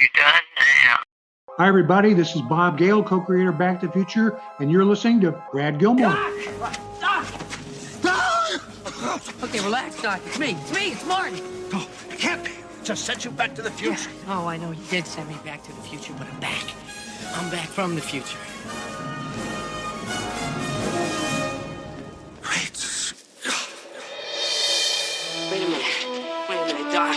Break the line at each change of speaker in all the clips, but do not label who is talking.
You done now?
Hi, everybody. This is Bob Gale, co-creator of Back to the Future, and you're listening to Brad Gilmore.
Doc! Okay, relax, Doc. It's me. It's Marty.
No, it can't be. Just sent you back to the future.
Yeah. Oh, I know you did send me back to the future, but I'm back. I'm back from the future.
Great Scott.
Wait a minute, Doc.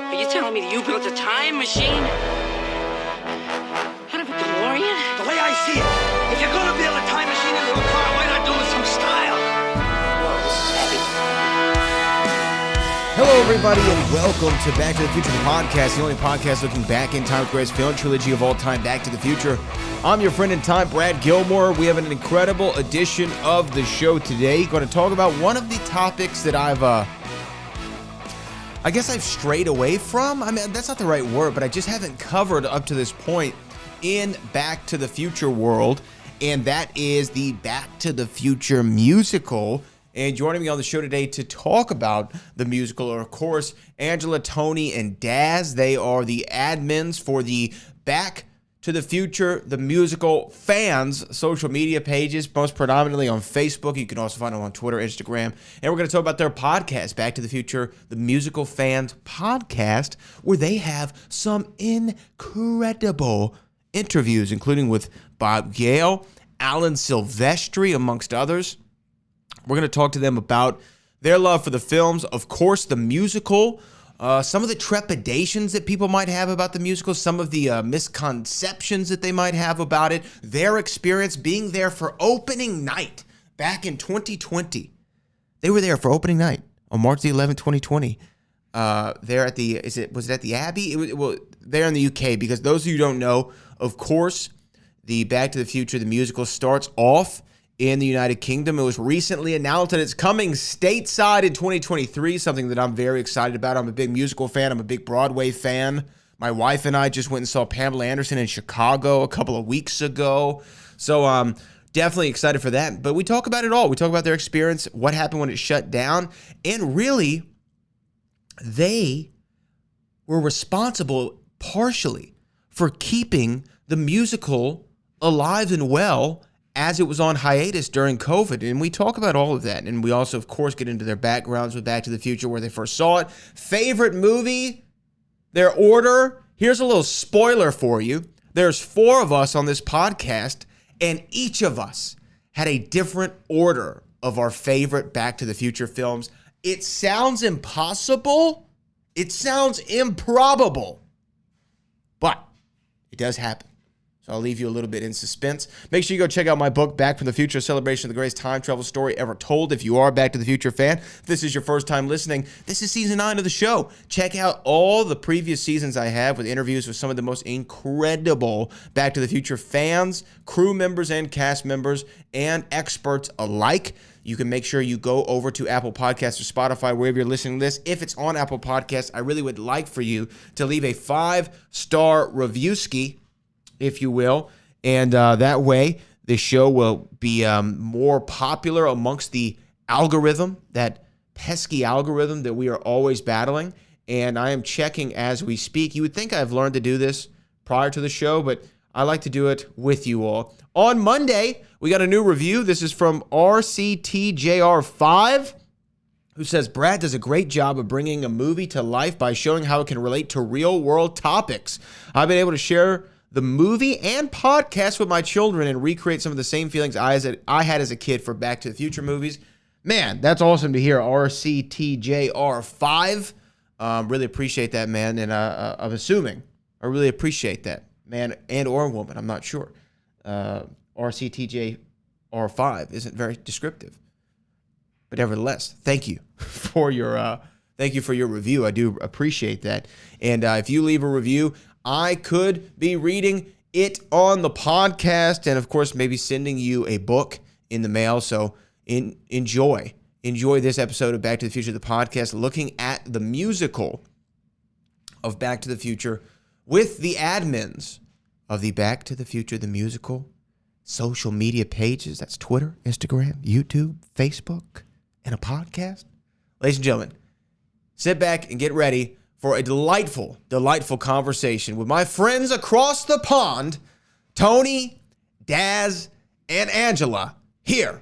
Are you telling me that you built a time machine? Out of a DeLorean?
The way I see it, if you're gonna build a time machine into a car, why not do it with some style?
Whoa, this is heavy.
Hello, everybody, and welcome to Back to the Future, the podcast, the only podcast looking back in time with the greatest film trilogy of all time, Back to the Future. I'm your friend in time, Brad Gilmore. We have an incredible edition of the show today. Going to talk about one of the topics that I've strayed away from. I mean, that's not the right word, but I just haven't covered up to this point in Back to the Future world, and that is the Back to the Future musical. And joining me on the show today to talk about the musical are, of course, Angela, Tony, and Daz. They are the admins for the Back to the Future, the musical fans social media pages, most predominantly on Facebook. You can also find them on Twitter, Instagram. And we're going to talk about their podcast, Back to the Future, the musical fans podcast, where they have some incredible interviews, including with Bob Gale, Alan Silvestri, amongst others. We're going to talk to them about their love for the films, of course, the musical, some of the trepidations that people might have about the musical, some of the misconceptions that they might have about it, their experience being there for opening night back in 2020. They were there for opening night on March the 11th, 2020. There at the, was it at the Abbey? There in the UK, because those of you who don't know, of course, the Back to the Future, the musical, starts off in the United Kingdom. It was recently announced that it's coming stateside in 2023, something that I'm very excited about. I'm a big musical fan. I'm a big Broadway fan. My wife and I just went and saw Pamela Anderson in Chicago a couple of weeks ago. So definitely excited for that. But we talk about it all. We talk about their experience, what happened when it shut down, and really, they were responsible partially for keeping the musical alive and well as it was on hiatus during COVID. And we talk about all of that. And we also, of course, get into their backgrounds with Back to the Future, where they first saw it. Favorite movie, their order. Here's a little spoiler for you. There's 4 of us on this podcast, and each of us had a different order of our favorite Back to the Future films. It sounds impossible. It sounds improbable. But it does happen. So I'll leave you a little bit in suspense. Make sure you go check out my book, Back from the Future, a celebration of the greatest time travel story ever told. If you are a Back to the Future fan, if this is your first time listening, this is season 9 of the show. Check out all the previous seasons I have with interviews with some of the most incredible Back to the Future fans, crew members and cast members, and experts alike. You can make sure you go over to Apple Podcasts or Spotify, wherever you're listening to this. If it's on Apple Podcasts, I really would like for you to leave a 5-star review-ski, if you will, and that way the show will be more popular amongst the algorithm, that pesky algorithm that we are always battling. And I am checking as we speak. You would think I've learned to do this prior to the show, but I like to do it with you all. On Monday, we got a new review. This is from RCTJR5, who says, Brad does a great job of bringing a movie to life by showing how it can relate to real-world topics. I've been able to share the movie and podcast with my children and recreate some of the same feelings I had as a kid for Back to the Future movies. Man, that's awesome to hear. RCTJR5. Really appreciate that, man. And I'm assuming I really appreciate that, man and or woman. I'm not sure. RCTJR5 isn't very descriptive. But nevertheless, thank you for your review. I do appreciate that. And if you leave a review, I could be reading it on the podcast and, of course, maybe sending you a book in the mail. So enjoy this episode of Back to the Future, the podcast, looking at the musical of Back to the Future with the admins of the Back to the Future, the musical social media pages. That's Twitter, Instagram, YouTube, Facebook, and a podcast. Ladies and gentlemen, sit back and get ready for a delightful, delightful conversation with my friends across the pond, Tony, Daz, and Angela, here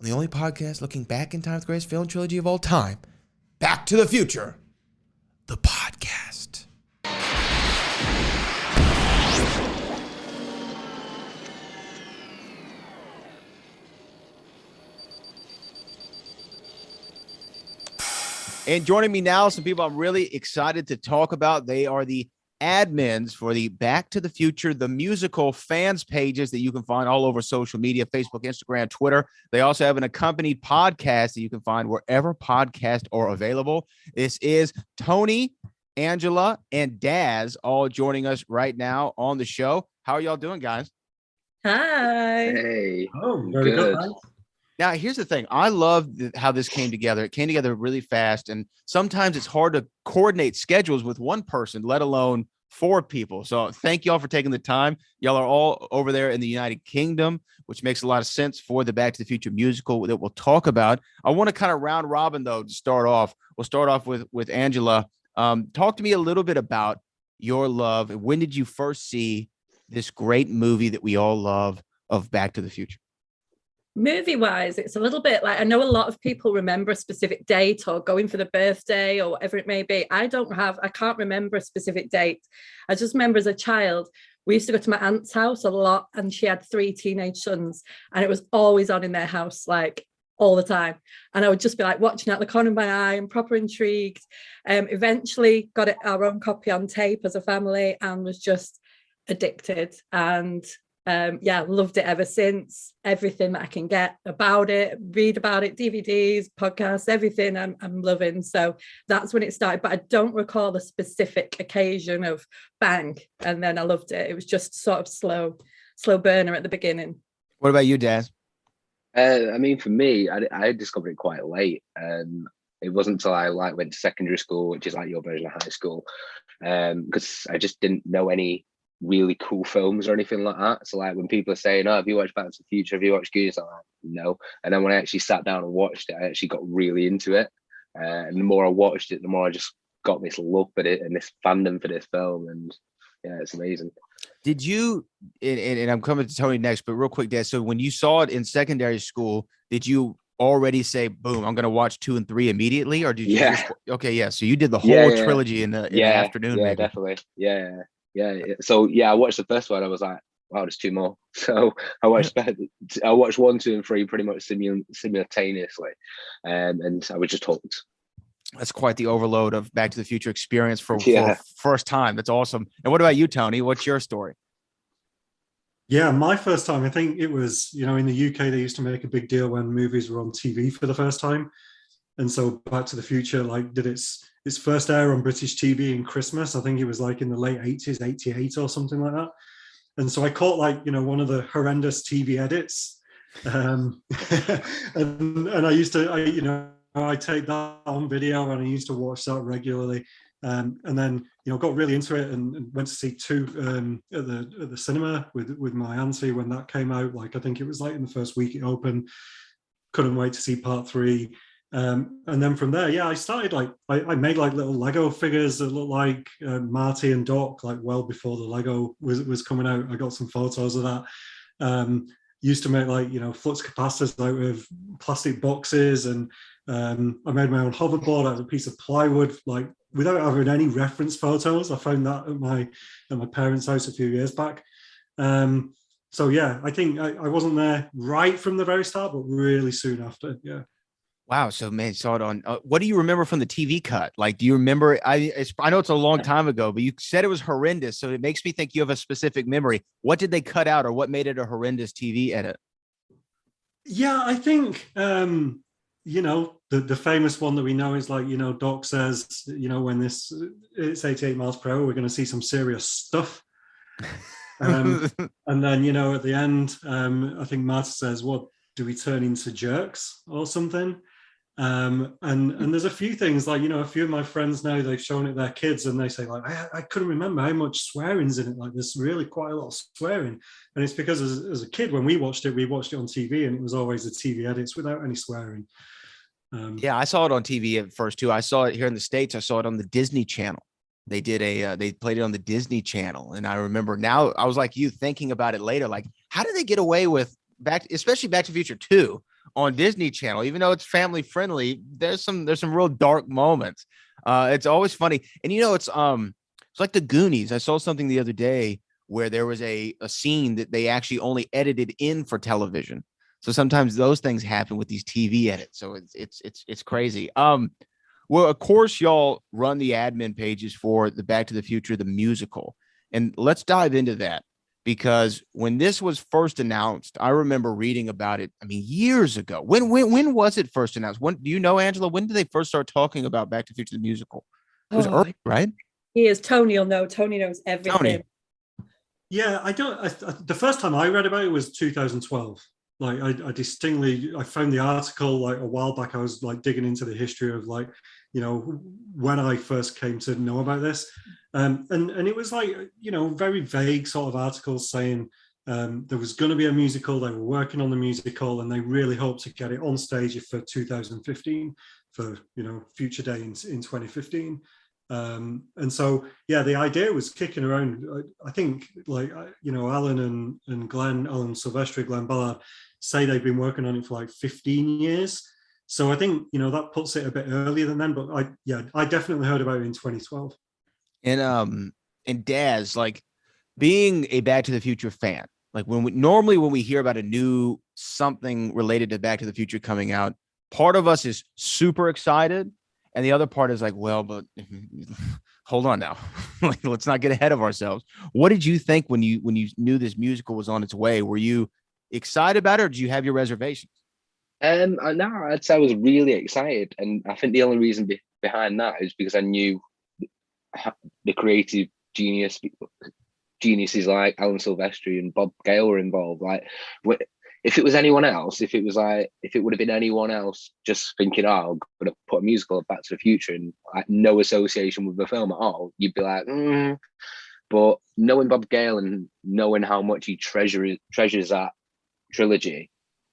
on the only podcast looking back in time with the greatest film trilogy of all time, Back to the Future, the podcast. And joining me now, some people I'm really excited to talk about. They are the admins for the Back to the Future, the musical fans pages that you can find all over social media, Facebook, Instagram, Twitter. They also have an accompanied podcast that you can find wherever podcasts are available. This is Tony, Angela, and Daz all joining us right now on the show. How are y'all doing, guys?
Hi.
Hey.
Oh, very good.
Good.
Now, here's the thing. I love how this came together. It came together really fast, and sometimes it's hard to coordinate schedules with one person, let alone 4 people. So thank y'all for taking the time. Y'all are all over there in the United Kingdom, which makes a lot of sense for the Back to the Future musical that we'll talk about. I want to kind of round robin, though, to start off. We'll start off with Angela. Talk to me a little bit about your love. When did you first see this great movie that we all love of Back to the Future?
Movie wise, it's a little bit like, I know a lot of people remember a specific date or going for the birthday or whatever it may be. I can't remember a specific date. I just remember as a child, we used to go to my aunt's house a lot, and she had 3 teenage sons, and it was always on in their house, like all the time. And I would just be like watching out the corner of my eye and proper intrigued. Eventually got our own copy on tape as a family and was just addicted. And loved it ever since. Everything that I can get about it, read about it, DVDs, podcasts, everything I'm loving. So that's when it started, but I don't recall the specific occasion of bang, and then I loved it. It was just sort of slow burner at the beginning.
What about you, Daz?
I mean, for me, I discovered it quite late. It wasn't until I went to secondary school, which is like your version of high school, because I just didn't know any really cool films or anything like that. So like when people are saying, "Oh, have you watched Back to the Future? Have you watched Goonies?" I'm like, no. And then when I actually sat down and watched it, I actually got really into it. And the more I watched it, the more I just got this love for it and this fandom for this film. And yeah, it's amazing.
Did you, and I'm coming to Tony next, but real quick, Dad. So when you saw it in secondary school, did you already say, boom, I'm going to watch 2 and 3 immediately? Or did you so you did the whole trilogy in the afternoon?
Yeah, maybe. Definitely. Yeah. So yeah, I watched the first one. I was like, wow, there's 2 more. So I watched 1, 2, and 3 pretty much simultaneously, and I was just hooked.
That's quite the overload of Back to the Future experience for first time. That's awesome. And what about you, Tony? What's your story?
Yeah, my first time, I think it was, in the UK, they used to make a big deal when movies were on TV for the first time. And so Back to the Future, did its first air on British TV in Christmas. I think it was in the late 80s, 88 or something like that. And so I caught one of the horrendous TV edits. And I used to, I take that on video and I used to watch that regularly. And then, got really into it and went to see 2 at the cinema with my auntie when that came out. I think it was in the first week it opened. Couldn't wait to see part 3. And then from there, I started I made little Lego figures that looked like Marty and Doc, well before the Lego was coming out. I got some photos of that. Used to make flux capacitors out of plastic boxes, and I made my own hoverboard out of a piece of plywood, without having any reference photos. I found that at my parents' house a few years back. So yeah, I think I wasn't there right from the very start, but really soon after. Yeah.
Wow. So man, saw it on. What do you remember from the TV cut? Do you remember? I know it's a long time ago, but you said it was horrendous. So it makes me think you have a specific memory. What did they cut out, or what made it a horrendous TV edit?
Yeah, I think the famous one that we know is Doc says, when it's 88 miles per hour, we're going to see some serious stuff. And then at the end, I think Marty says, "What do we turn into jerks or something?" And there's a few things a few of my friends now, they've shown it their kids and they say I couldn't remember how much swearing's in it. There's really quite a lot of swearing, and it's because as a kid when we watched it on TV and it was always the TV edits without any swearing.
Yeah, I saw it on TV at first too. I saw it here in the States. I saw it on the Disney Channel. They did they played it on the Disney Channel. And I remember now, I was like you, thinking about it later, like, how did they get away with especially Back to the Future 2 on Disney Channel? Even though it's family friendly, there's some real dark moments. It's always funny. And it's like the Goonies. I saw something the other day where there was a scene that they actually only edited in for television. So sometimes those things happen with these TV edits. So it's crazy. Well, of course, y'all run the admin pages for the Back to the Future, the musical. And let's dive into that, because when this was first announced, I remember reading about it. I mean, years ago. When was it first announced? When do you know, Angela? When did they first start talking about Back to the Future, the musical? It was early, right?
He is. Tony will know. Tony knows everything.
Tony.
Yeah, the first time I read about it was 2012. Like I distinctly, I found the article like a while back. I was like digging into the history of like, when I first came to know about this. And it was like, very vague sort of articles saying there was going to be a musical. They were working on the musical and they really hoped to get it on stage for 2015 for, future day in 2015. And so, yeah, the idea was kicking around. I think like, Alan and Glenn, Alan Silvestri, Glenn Ballard say they've been working on it for like 15 years. So I think, that puts it a bit earlier than then, but I definitely heard about it in 2012.
And Daz, like, being a Back to the Future fan, like when we hear about a new something related to Back to the Future coming out, part of us is super excited. And the other part is like, well, but hold on now. Like, let's not get ahead of ourselves. What did you think when you knew this musical was on its way? Were you excited about it, or did you have your reservations?
No, I'd say I was really excited. And I think the only reason behind that is because I knew the creative geniuses like Alan Silvestri and Bob Gale were involved. Like, if it was anyone else, if it would have been anyone else just thinking, oh, I'm going to put a musical of Back to the Future and like no association with the film at all, you'd be like, But knowing Bob Gale and knowing how much he treasures that trilogy,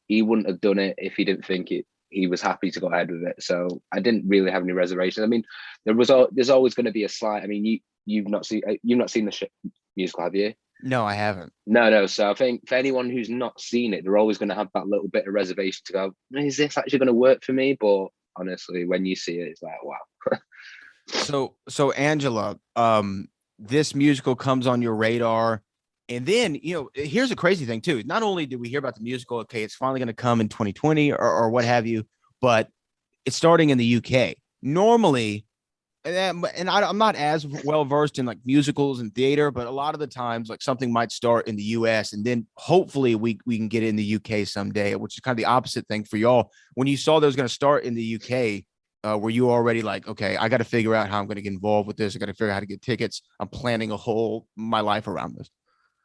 he wouldn't have done it if he didn't think he was happy to go ahead with it. So I didn't really have any reservations. I mean, there's always going to be a slight. I mean, you've not seen the musical, have you?
No, I haven't.
No. So I think for anyone who's not seen it, they're always going to have that little bit of reservation to go, is this actually going to work for me? But honestly, when you see it, it's like, wow.
So Angela, this musical comes on your radar. And then, here's a crazy thing too. Not only did we hear about the musical, okay, it's finally going to come in 2020 or what have you, but it's starting in the UK. Normally, and I'm not as well versed in like musicals and theater, but a lot of the times like something might start in the US and then hopefully we can get it in the UK someday, which is kind of the opposite thing for y'all. When you saw that it was going to start in the UK, were you already like, okay, I got to figure out how I'm going to get involved with this. I got to figure out how to get tickets. I'm planning my life around this.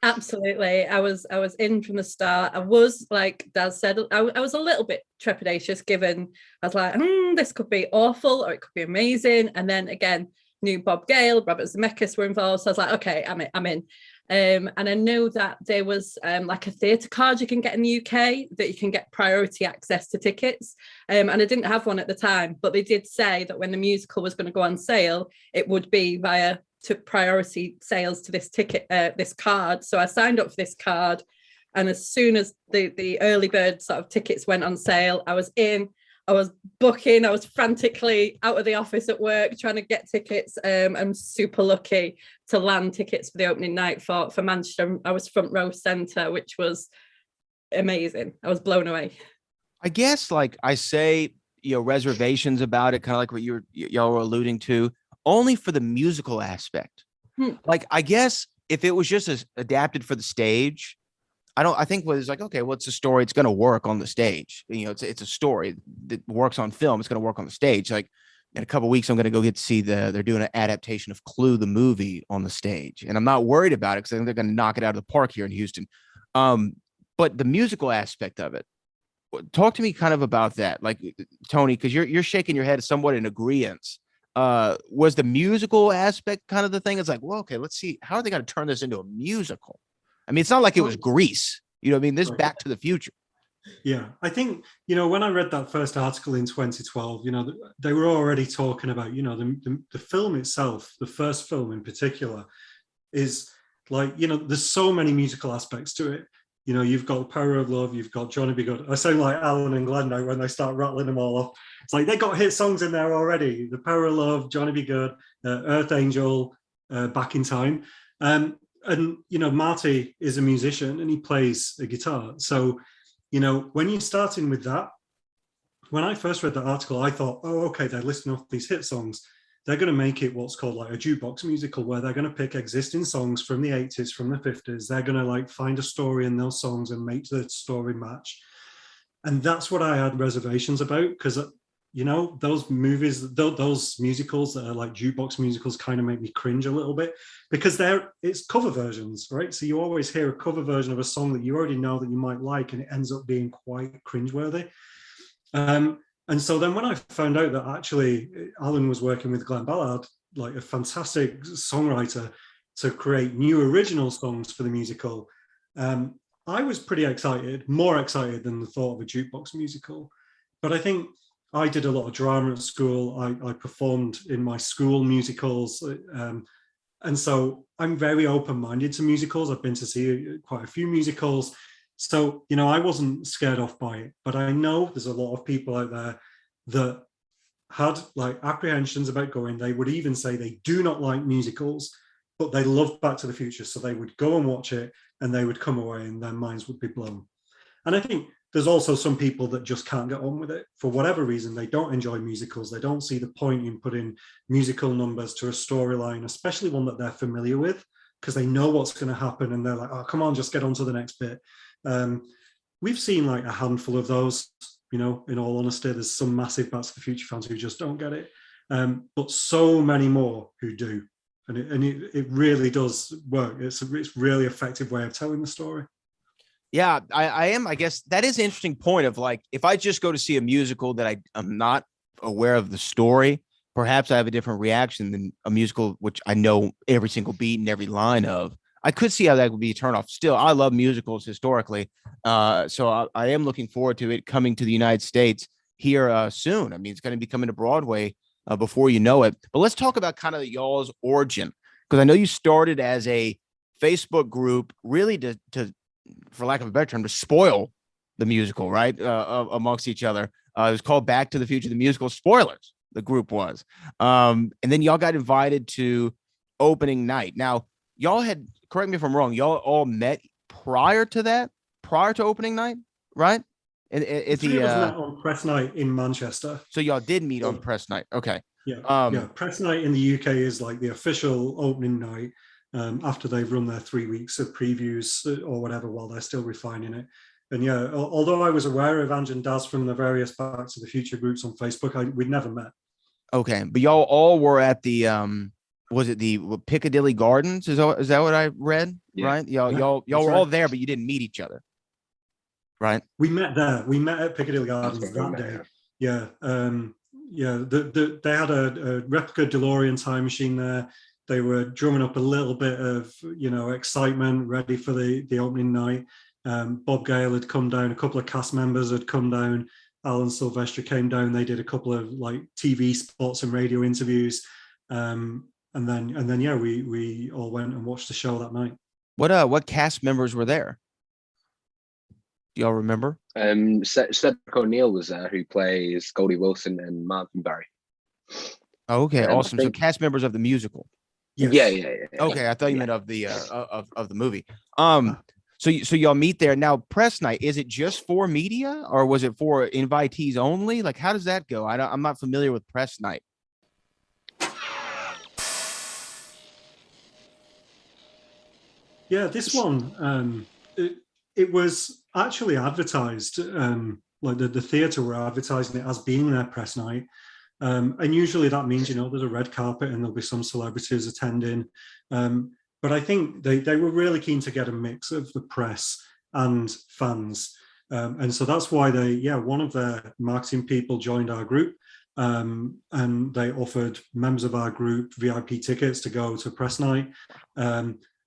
Absolutely. I was in from the start. I was, like Daz said, I was a little bit trepidatious, given I was like, this could be awful or it could be amazing. And then again, knew Bob Gale, Robert Zemeckis were involved. So I was like, okay, I'm in. And I know that there was like a theatre card you can get in the UK that you can get priority access to tickets. And I didn't have one at the time, but they did say that when the musical was going to go on sale, it would be via priority sales to this ticket, this card. So I signed up for this card, and as soon as the early bird sort of tickets went on sale, I was in. I was booking. I was frantically out of the office at work trying to get tickets. I'm super lucky to land tickets for the opening night for Manchester. I was front row centre, which was amazing. I was blown away.
I guess, like I say, reservations about it, kind of like what y'all were alluding to, only for the musical aspect. Like, I guess if it was just adapted for the stage, I think it's like, okay, well, it's a story. It's going to work on the stage. It's a story that works on film. It's going to work on the stage. Like, in a couple of weeks, I'm going to go get to see they're doing an adaptation of Clue, the movie, on the stage. And I'm not worried about it because I think they're going to knock it out of the park here in Houston. But the musical aspect of it, talk to me kind of about that. Like, Tony, because you're shaking your head somewhat in agreement. Was the musical aspect kind of the thing? It's like, well, okay, let's see. How are they going to turn this into a musical? I mean, it's not like it was Grease. You know what I mean? This is Back to the Future.
Yeah, I think, when I read that first article in 2012, they were already talking about, the film itself, the first film in particular, is like, there's so many musical aspects to it. You've got The Power of Love, you've got Johnny B. Good. I sound like Alan and Glenn now when they start rattling them all off. It's like they got hit songs in there already. The Power of Love, Johnny B. Good, Earth Angel, Back in Time. And, Marty is a musician and he plays a guitar. So, when you're starting with that, when I first read that article, I thought, oh, okay, they're listing off these hit songs. They're going to make it what's called like a jukebox musical, where they're going to pick existing songs from the 80s, from the 50s. They're going to like find a story in those songs and make the story match. And that's what I had reservations about, because, those movies, those musicals that are like jukebox musicals kind of make me cringe a little bit, because it's cover versions, right? So you always hear a cover version of a song that you already know that you might like, and it ends up being quite cringeworthy. And so then when I found out that actually Alan was working with Glenn Ballard, like a fantastic songwriter, to create new original songs for the musical, I was pretty excited, more excited than the thought of a jukebox musical. But I think I did a lot of drama at school. I performed in my school musicals. And so I'm very open-minded to musicals. I've been to see quite a few musicals. So, I wasn't scared off by it, but I know there's a lot of people out there that had like apprehensions about going. They would even say they do not like musicals, but they love Back to the Future. So they would go and watch it and they would come away and their minds would be blown. And I think there's also some people that just can't get on with it for whatever reason. They don't enjoy musicals. They don't see the point in putting musical numbers to a storyline, especially one that they're familiar with, because they know what's going to happen. And they're like, oh, come on, just get on to the next bit. We've seen like a handful of those, in all honesty. There's some massive Back to the Future fans who just don't get it. But so many more who do. And it really does work. It's really effective way of telling the story.
Yeah, I guess that is an interesting point of like, if I just go to see a musical that I'm not aware of the story, perhaps I have a different reaction than a musical which I know every single beat and every line of. I could see how that would be a turnoff. Still, I love musicals historically. So I am looking forward to it coming to the United States here soon. I mean, it's going to be coming to Broadway before you know it. But let's talk about kind of y'all's origin, because I know you started as a Facebook group really to, for lack of a better term, to spoil the musical, right? Amongst each other. It was called Back to the Future, the musical. Spoilers, the group was. And then y'all got invited to opening night. Now, y'all had, correct me if I'm wrong, y'all all met prior to opening night, right? At the
on press night in Manchester.
So y'all did meet on press night. Okay.
Yeah. Press night in the UK is like the official opening night after they've run their 3 weeks of previews or whatever while they're still refining it. And yeah, although I was aware of Ange and Daz from the various Back to the Future groups on Facebook, we'd never met.
Okay, but y'all all were at the was it the Piccadilly Gardens? Is that what I read? Yeah. Right? Y'all were all there, but you didn't meet each other. Right.
We met there. We met at Piccadilly Gardens that day. Yeah. They had a replica DeLorean time machine there. They were drumming up a little bit of, excitement, ready for the opening night. Bob Gale had come down. A couple of cast members had come down. Alan Silvestri came down. They did a couple of like TV spots and radio interviews. And then we all went and watched the show that night.
What cast members were there? Do y'all remember?
Cedric O'Neill was there, who plays Goldie Wilson and Marvin Barry.
Oh, okay, awesome. So cast members of the musical.
Yes. Yeah.
Okay, I thought you meant of the of the movie. So y'all meet there. Now, press night, is it just for media or was it for invitees only? Like, how does that go? I'm not familiar with press night.
Yeah, this one, it was actually advertised, like the theatre were advertising it as being their press night. And usually that means, there's a red carpet and there'll be some celebrities attending. But I think they were really keen to get a mix of the press and fans. And so that's why one of their marketing people joined our group. And they offered members of our group VIP tickets to go to press night.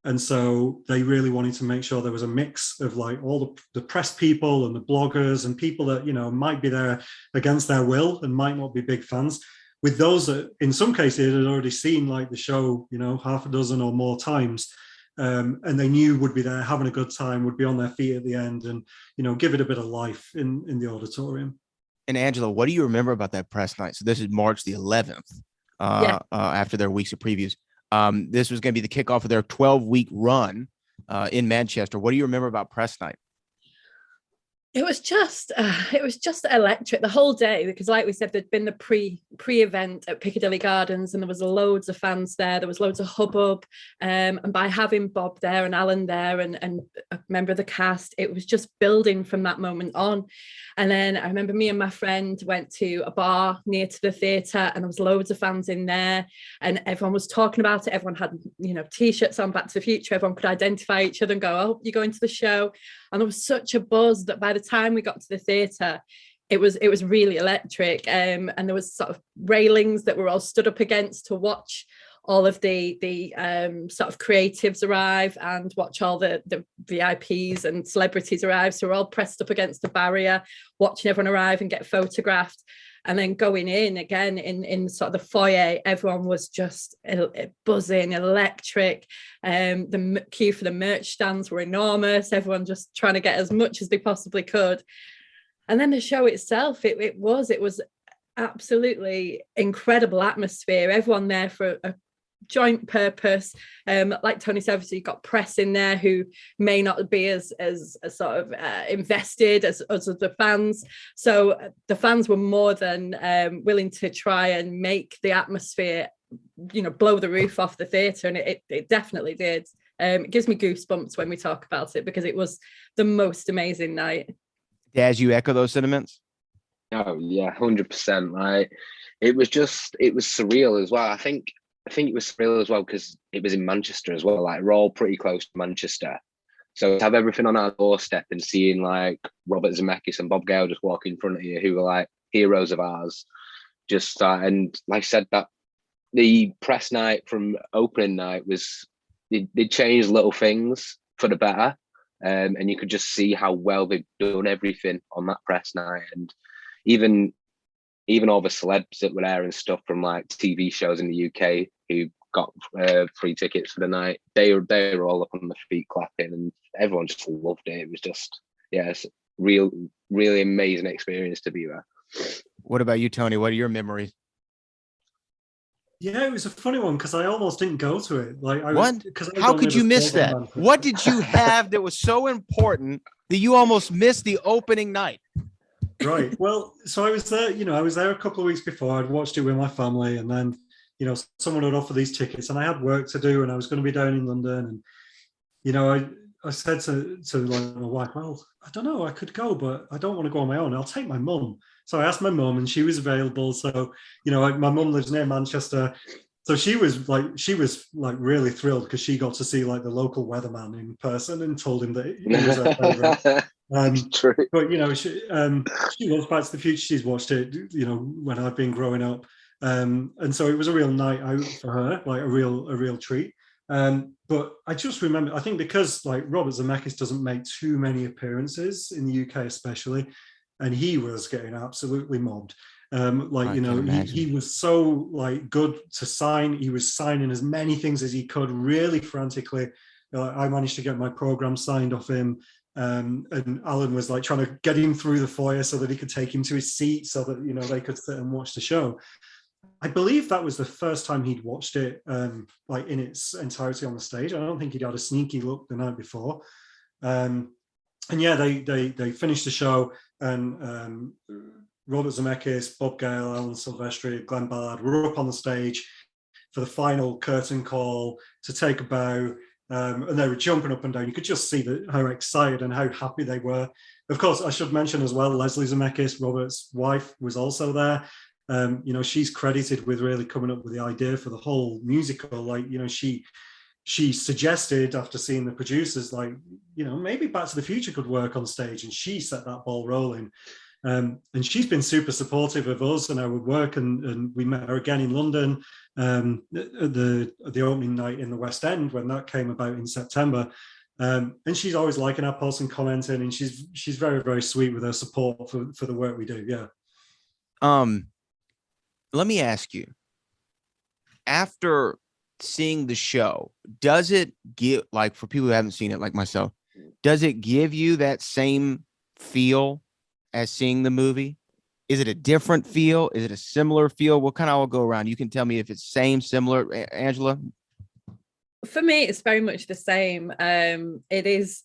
And so they really wanted to make sure there was a mix of like all the press people and the bloggers and people that, you know, might be there against their will and might not be big fans, with those that in some cases had already seen like the show, you know, half a dozen or more times. And they knew would be there having a good time, would be on their feet at the end and, you know, give it a bit of life in the auditorium.
And Angela, what do you remember about that press night? So this is March the 11th, after their weeks of previews. This was going to be the kickoff of their 12-week run in Manchester. What do you remember about press night?
It was just electric the whole day, because like we said, there'd been the pre-event at Piccadilly Gardens and there was loads of fans there. There was loads of hubbub. And by having Bob there and Alan there and a member of the cast, it was just building from that moment on. And then I remember me and my friend went to a bar near to the theatre and there was loads of fans in there and everyone was talking about it. Everyone had, you know, T-shirts on Back to the Future. Everyone could identify each other and go, oh, you're going to the show. And there was such a buzz that by the time we got to the theatre, it was really electric. And there was sort of railings that were all stood up against to watch all of the sort of creatives arrive and watch all the VIPs and celebrities arrive. So we're all pressed up against the barrier, watching everyone arrive and get photographed. And then going in again in sort of the foyer, everyone was just buzzing, electric. The queue for the merch stands were enormous. Everyone just trying to get as much as they possibly could. And then the show itself, it was absolutely incredible atmosphere. Everyone there for a joint purpose. Like Tony said, obviously you've got press in there who may not be as sort of invested as the fans. So the fans were more than willing to try and make the atmosphere, you know, blow the roof off the theatre, and it definitely did. It gives me goosebumps when we talk about it because it was the most amazing night.
Daz, you echo those sentiments?
Oh yeah, 100%. Like it was surreal as well. I think it was surreal as well because it was in Manchester as well. Like we're all pretty close to Manchester, so to have everything on our doorstep and seeing like Robert Zemeckis and Bob Gale just walk in front of you, who were like heroes of ours, just and like I said, that the press night from opening night was they changed little things for the better, and you could just see how well they've done everything on that press night, and even all the celebs that were there and stuff from like TV shows in the UK who got free tickets for the night, they were all up on the feet clapping, and everyone just loved it. It was just, it's really amazing experience to be there.
What about you, Tony? What are your memories?
Yeah, it was a funny one because I almost didn't go to it. Like,
how could you miss that? What did you have that was so important that you almost missed the opening night?
Right. Well, so I was there, I was there a couple of weeks before. I'd watched it with my family, and then, someone had offered these tickets, and I had work to do, and I was going to be down in London. And, I said to like my wife, well, I don't know, I could go, but I don't want to go on my own. I'll take my mum. So I asked my mum, and she was available. So, my mum lives near Manchester. So she was like really thrilled because she got to see like the local weatherman in person and told him that he was her favorite.
True.
But she loves Back to the Future. She's watched it, when I've been growing up, and so it was a real night out for her, like a real treat. But I just remember, I think because like Robert Zemeckis doesn't make too many appearances in the UK, especially, and he was getting absolutely mobbed. He was so like good to sign. He was signing as many things as he could, really frantically. I managed to get my program signed off him. And Alan was like trying to get him through the foyer so that he could take him to his seat so that, they could sit and watch the show. I believe that was the first time he'd watched it like in its entirety on the stage. I don't think he'd had a sneaky look the night before. And yeah, they finished the show, and Robert Zemeckis, Bob Gale, Alan Silvestri, Glenn Ballard were up on the stage for the final curtain call to take a bow. And they were jumping up and down. You could just see how excited and how happy they were. Of course, I should mention as well, Leslie Zemeckis, Robert's wife, was also there. She's credited with really coming up with the idea for the whole musical. Like, she suggested after seeing the producers, like, maybe Back to the Future could work on stage, and she set that ball rolling. And she's been super supportive of us and our work, and we met her again in London the opening night in the West End when that came about in September. And she's always liking our posts and commenting, and she's very, very sweet with her support for the work we do. Yeah.
Let me ask you, after seeing the show, does it give, like, for people who haven't seen it like myself, does it give you that same feel as seeing the movie? Is it a different feel? Is it a similar feel? What kind of, I'll go around. You can tell me if it's same, similar. Angela?
For me, it's very much the same. It is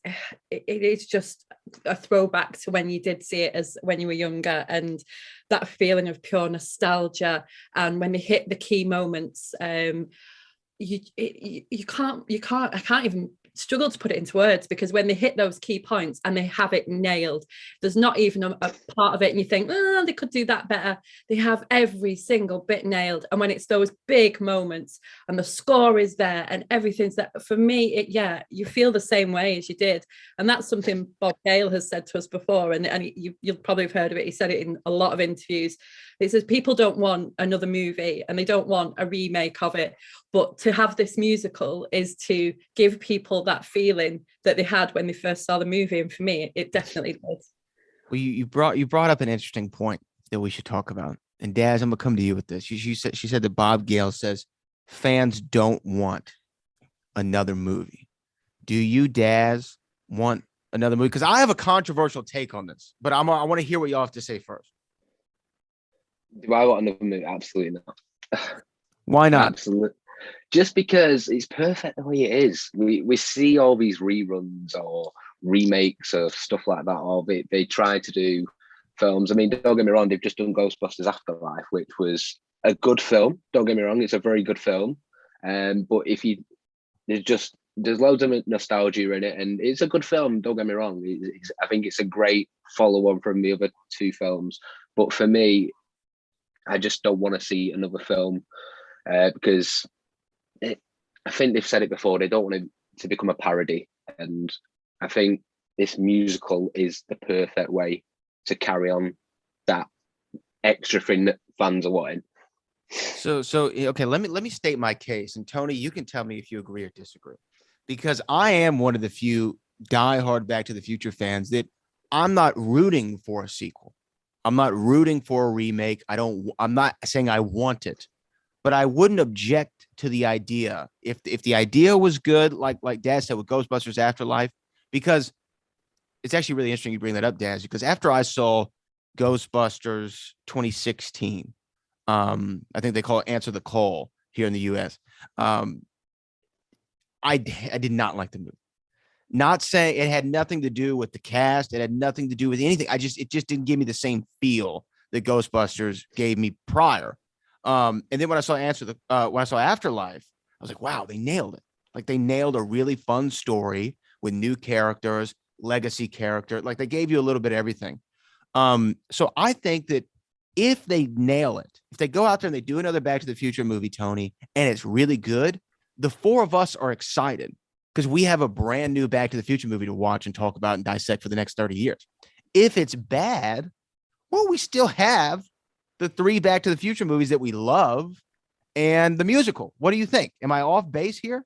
just a throwback to when you did see it as when you were younger, and that feeling of pure nostalgia. And when they hit the key moments, I can't even struggle to put it into words, because when they hit those key points and they have it nailed, there's not even a part of it and you think, oh, they could do that better. They have every single bit nailed. And when it's those big moments and the score is there and everything's there, for me, you feel the same way as you did. And that's something Bob Gale has said to us before, and you'll probably have heard of it. He said it in a lot of interviews. He says people don't want another movie and they don't want a remake of it, but to have this musical is to give people that feeling that they had when they first saw the movie. And for me, it definitely does.
Well, you brought up an interesting point that we should talk about. And Daz, I'm gonna come to you with this. She said that Bob Gale says fans don't want another movie. Do you, Daz, want another movie? Because I have a controversial take on this, but I want to hear what y'all have to say first.
Do I want another movie? Absolutely not.
Why not?
Absolutely. Just because it's perfect the way it is. We see all these reruns or remakes of stuff like that, or they try to do films. I mean, don't get me wrong, they've just done Ghostbusters Afterlife, which was a good film. Don't get me wrong, it's a very good film. But there's loads of nostalgia in it, and it's a good film. Don't get me wrong. I think it's a great follow-on from the other two films. But for me, I just don't want to see another film because I think they've said it before. They don't want it to become a parody, and I think this musical is the perfect way to carry on that extra thing that fans are wanting.
So okay, let me state my case, and Tony, you can tell me if you agree or disagree, because I am one of the few diehard Back to the Future fans that I'm not rooting for a sequel. I'm not rooting for a remake. I'm not saying I want it, but I wouldn't object to the idea if the idea was good, like Daz said with Ghostbusters Afterlife, because it's actually really interesting you bring that up, Daz, because after I saw Ghostbusters 2016, I think they call it Answer the Call here in the US. I did not like the movie. Not saying it had nothing to do with the cast. It had nothing to do with anything. It just didn't give me the same feel that Ghostbusters gave me prior. And then when I saw Afterlife, I was like, wow, they nailed it. Like they nailed a really fun story with new characters, legacy character. Like they gave you a little bit of everything. So I think that if they nail it, if they go out there and they do another Back to the Future movie, Tony, and it's really good, the four of us are excited because we have a brand new Back to the Future movie to watch and talk about and dissect for the next 30 years. If it's bad, well, we still have the 3 Back to the Future movies that we love and the musical. What do you think? Am I off base here?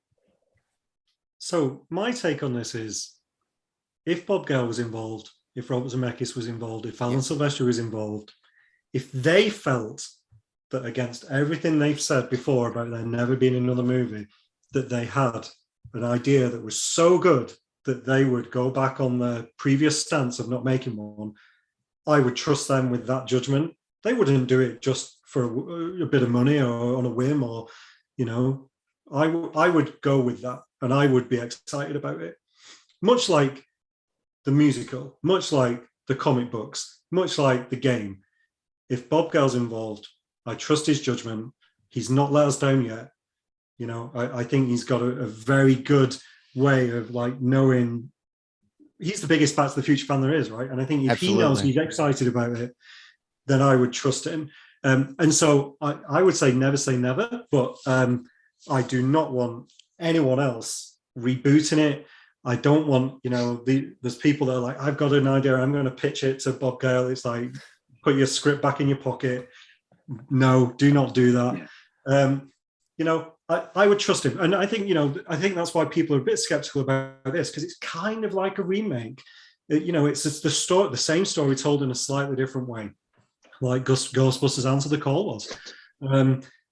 So my take on this is, if Bob Gale was involved, if Robert Zemeckis was involved, if Alan Silvestri was involved, if they felt that against everything they've said before about there never being another movie, that they had an idea that was so good that they would go back on their previous stance of not making one, I would trust them with that judgment. They wouldn't do it just for a bit of money or on a whim, or, you know, I would go with that and I would be excited about it. Much like the musical, much like the comic books, much like the game. If Bob Gale's involved, I trust his judgment. He's not let us down yet. You know, I think he's got a very good way of like knowing he's the biggest Back to the Future fan there is, right? And I think if he knows he's excited about it, then I would trust him. And so I would say never, but I do not want anyone else rebooting it. I don't want, you know, there's people that are like, I've got an idea, I'm going to pitch it to Bob Gale. It's like, put your script back in your pocket. No, do not do that. I would trust him. And I think, I think that's why people are a bit skeptical about this, because it's kind of like a remake. It's just the same story told in a slightly different way, like Ghostbusters Answer the Call was.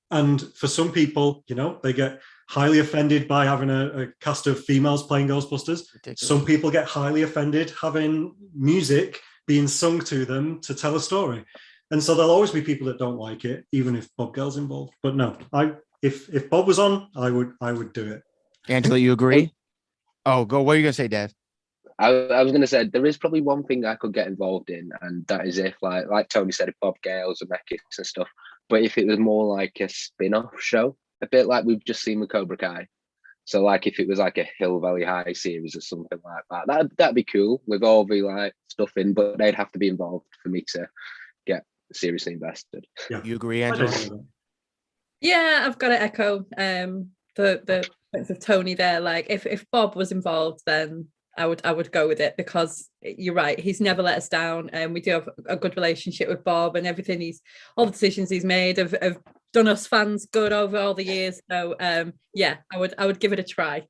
And for some people, they get highly offended by having a cast of females playing Ghostbusters. Ridiculous. Some people get highly offended having music being sung to them to tell a story. And so there'll always be people that don't like it, even if Bob Gale's involved. But no, if Bob was on, I would do it.
Angela, you agree? Oh, go. What are you gonna say, Dad?
I was going to say there is probably one thing I could get involved in, and that is if, like Tony said, if Bob Gale, Zemeckis and stuff. But if it was more like a spin-off show, a bit like we've just seen with Cobra Kai. So like if it was like a Hill Valley High series or something like that, that'd be cool with all the like stuff in. But they'd have to be involved for me to get seriously invested.
Yeah. You agree, Angela?
Yeah, I've got to echo the points of Tony there. Like if Bob was involved, then I would go with it, because you're right, he's never let us down, and we do have a good relationship with Bob, and everything all the decisions he's made have done us fans good over all the years. So yeah, I would give it a try.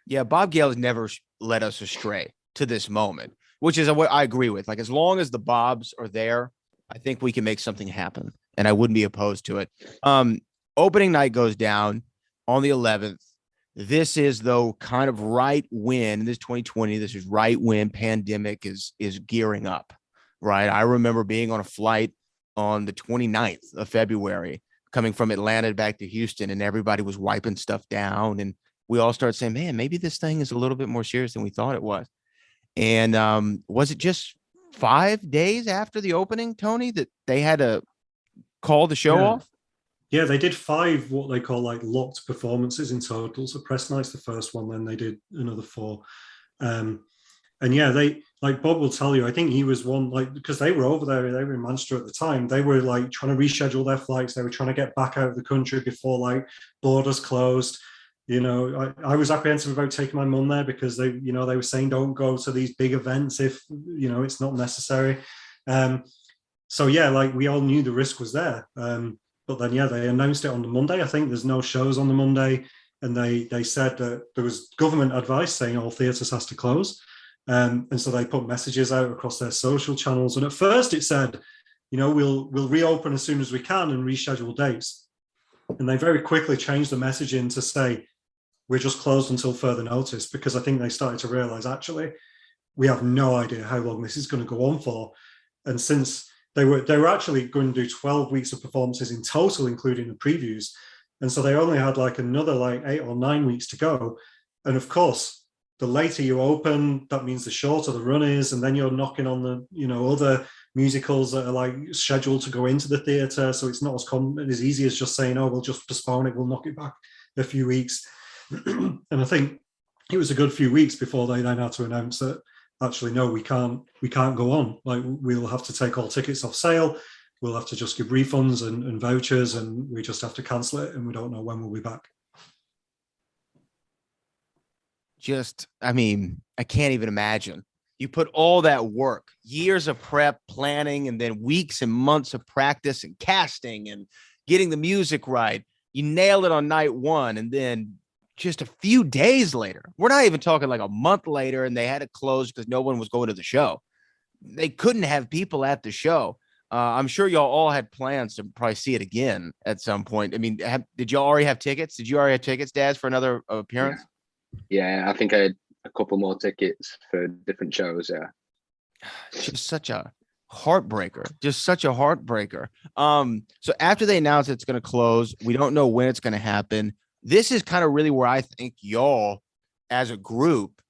Yeah, Bob Gale has never led us astray to this moment, which is what I agree with. Like, as long as the Bobs are there, I think we can make something happen, and I wouldn't be opposed to it. Opening night goes down on the 11th. This is, though, kind of right when, this 2020, this is right when pandemic is gearing up, right? I remember being on a flight on the 29th of February, coming from Atlanta back to Houston, and everybody was wiping stuff down. And we all started saying, man, maybe this thing is a little bit more serious than we thought it was. And was it just 5 days after the opening, Tony, that they had to call the show off?
Yeah, they did 5 what they call like locked performances in total. So press night's the first one, then they did another 4. And yeah, they, like Bob will tell you, I think he was one, like, because they were over there, they were in Manchester at the time. They were like trying to reschedule their flights. They were trying to get back out of the country before like borders closed. I was apprehensive about taking my mum there because they were saying don't go to these big events if it's not necessary. So yeah, like we all knew the risk was there. But then, yeah, they announced it on the Monday. I think there's no shows on the Monday. And they said that there was government advice saying all theatres has to close. And so they put messages out across their social channels. And at first it said, we'll reopen as soon as we can and reschedule dates. And they very quickly changed the messaging to say, we're just closed until further notice, because I think they started to realize, actually, we have no idea how long this is going to go on for. And since they were actually going to do 12 weeks of performances in total, including the previews. And so they only had like another like 8 or 9 weeks to go. And of course, the later you open, that means the shorter the run is. And then you're knocking on the, other musicals that are like scheduled to go into the theatre. So it's not as easy as just saying, oh, we'll just postpone it, we'll knock it back a few weeks. And I think it was a good few weeks before they then had to announce that, actually, no, we can't go on. Like, we'll have to take all tickets off sale. We'll have to just give refunds and vouchers, and we just have to cancel it, and we don't know when we'll be back.
I can't even imagine. You put all that work, years of prep, planning, and then weeks and months of practice and casting and getting the music right. You nail it on night 1, and then just a few days later, we're not even talking like a month later, and they had to close because no one was going to the show. They couldn't have people at the show. I'm sure y'all all had plans to probably see it again at some point. I mean, did y'all already have tickets? Did you already have tickets, Daz, for another appearance?
Yeah, I think I had a couple more tickets for different shows. Yeah.
Just such a heartbreaker. So after they announce it's going to close, we don't know when it's going to happen. This is kind of really where I think y'all as a group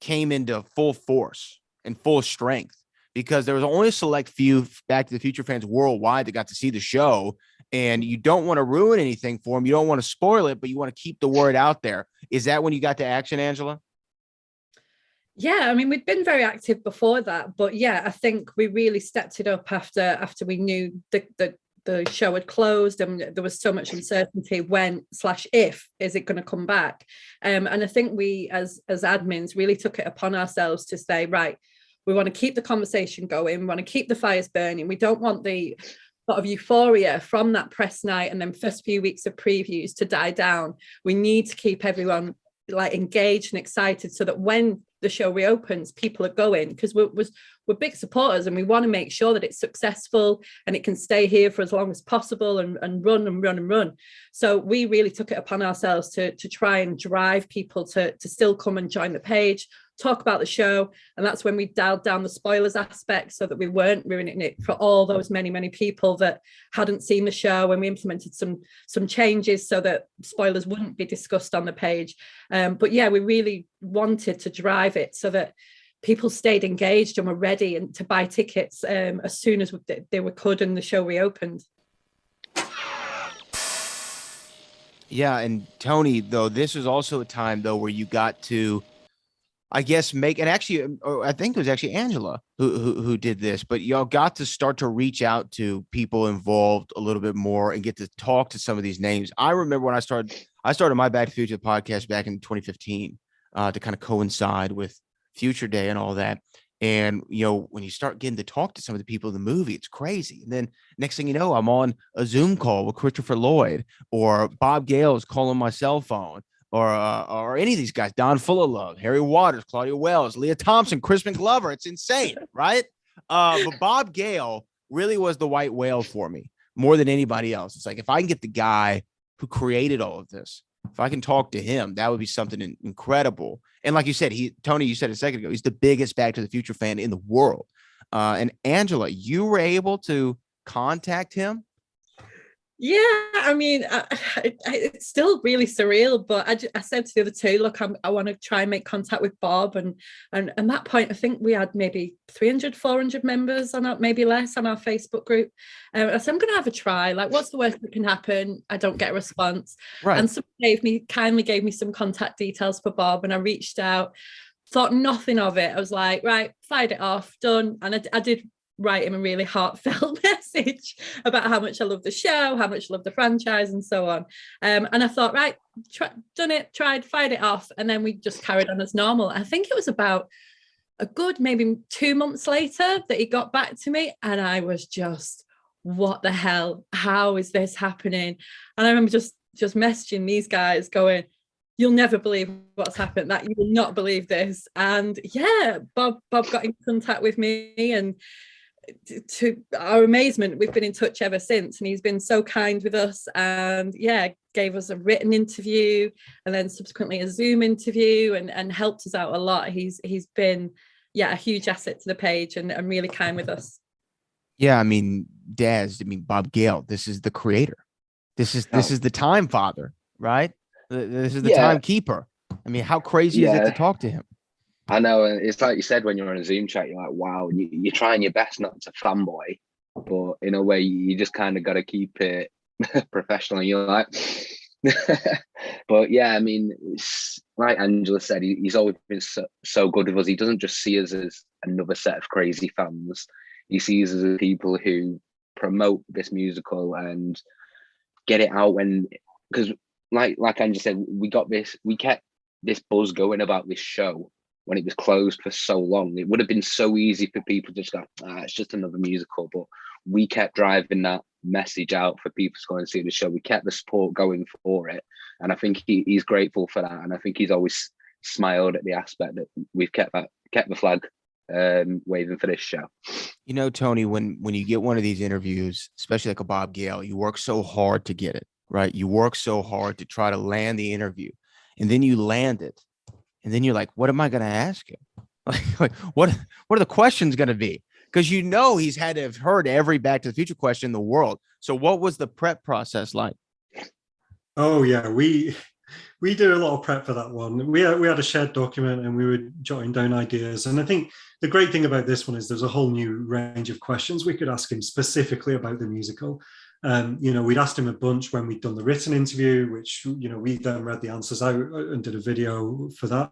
came into full force and full strength, because there was only a select few Back to the Future fans worldwide that got to see the show, and you don't want to ruin anything for them. You don't want to spoil it, but you want to keep the word out there. Is that when you got to action, Angela?
Yeah, I mean, we'd been very active before that, but yeah, I think we really stepped it up after we knew the show had closed and there was so much uncertainty when/if is it going to come back. And I think we as admins really took it upon ourselves to say, right, we want to keep the conversation going, we want to keep the fires burning, we don't want the sort of euphoria from that press night and then first few weeks of previews to die down. We need to keep everyone like engaged and excited so that when the show reopens, people are going, because we're big supporters and we want to make sure that it's successful and it can stay here for as long as possible and run. So we really took it upon ourselves to try and drive people to still come and join the page, talk about the show. And that's when we dialed down the spoilers aspect so that we weren't ruining it for all those many people that hadn't seen the show, and we implemented some changes so that spoilers wouldn't be discussed on the page. But yeah, we really wanted to drive it so that people stayed engaged and were ready and to buy tickets as soon as they could and the show reopened.
Yeah, and Tony, though, this was also a time though where you got to, I guess, make, and actually, I think it was actually Angela who did this, but y'all got to start to reach out to people involved a little bit more and get to talk to some of these names. I remember when I started my Back to the Future podcast back in 2015 to kind of coincide with Future Day and all that. And, when you start getting to talk to some of the people in the movie, it's crazy. And then next thing you know, I'm on a Zoom call with Christopher Lloyd, or Bob Gale is calling my cell phone, or any of these guys, Don Fullilove, Harry Waters, Claudia Wells, Leah Thompson, Crispin Glover. It's insane, right? But Bob Gale really was the white whale for me more than anybody else. It's like, if I can get the guy who created all of this, if I can talk to him, that would be something incredible. And like you said, Tony, you said a second ago, he's the biggest Back to the Future fan in the world. And Angela, you were able to contact him?
Yeah, I mean, it's still really surreal, but I said to the other two, look, I want to try and make contact with Bob. And at that point, I think we had maybe 300, 400 members, maybe less, on our Facebook group. I said, I'm going to have a try. Like, what's the worst that can happen? I don't get a response. Right. And someone kindly gave me some contact details for Bob, and I reached out, thought nothing of it. I was like, right, fired it off, done. And I did write him a really heartfelt message about how much I love the show, how much I love the franchise, and so on. And I thought, right, done it, fired it off. And then we just carried on as normal. I think it was about a good maybe 2 months later that he got back to me. And I was just, what the hell? How is this happening? And I remember just messaging these guys going, you'll never believe what's happened, that you will not believe this. And yeah, Bob got in contact with me, and to our amazement, we've been in touch ever since, and he's been so kind with us, and yeah, gave us a written interview and then subsequently a Zoom interview, and helped us out a lot. He's been a huge asset to the page, and really kind with us. Yeah, I mean, Bob Gale, this is the creator. This is the time father, right? This is the timekeeper. I mean, how crazy is it to talk to him?
I know, and it's like you said, when you're on a Zoom chat, you're like, wow, you're trying your best not to fanboy, but in a way, you just kind of got to keep it professional. And you're like, but yeah, I mean, it's like Angela said, he's always been so good with us. He doesn't just see us as another set of crazy fans. He sees us as people who promote this musical and get it out because like Angela said, we kept this buzz going about this show when it was closed for so long. It would have been so easy for people to just go, it's just another musical. But we kept driving that message out for people to go and see the show. We kept the support going for it. And I think he's grateful for that. And I think he's always smiled at the aspect that we've kept the flag waving for this show.
Tony, when you get one of these interviews, especially like a Bob Gale, you work so hard to get it, right? You work so hard to try to land the interview, and then you land it. And then you're like, what am I going to ask him? Like, what are the questions going to be? Because he's had to have heard every Back to the Future question in the world. So what was the prep process like?
Oh yeah, we did a lot of prep for that one. We had a shared document, and we were jotting down ideas. And I think the great thing about this one is there's a whole new range of questions we could ask him specifically about the musical. We'd asked him a bunch when we'd done the written interview, which, we then read the answers out and did a video for that.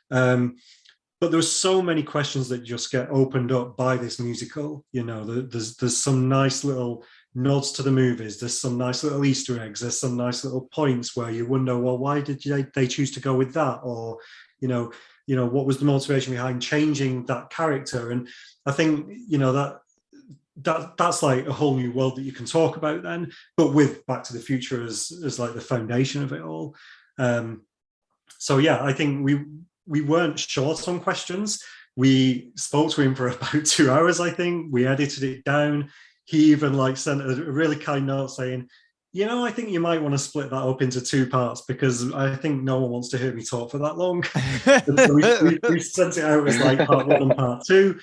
But there were so many questions that just get opened up by this musical. There's some nice little nods to the movies. There's some nice little Easter eggs. There's some nice little points where you wonder, well, why did they choose to go with that? Or, what was the motivation behind changing that character? And I think, that that's like a whole new world that you can talk about then, but with Back to the Future as like the foundation of it all. So yeah, I think we weren't short on questions. We spoke to him for about 2 hours, I think. We edited it down. He even like sent a really kind note saying, I think you might want to split that up into 2 parts because I think no one wants to hear me talk for that long. So we sent it out as like part 1 and part 2.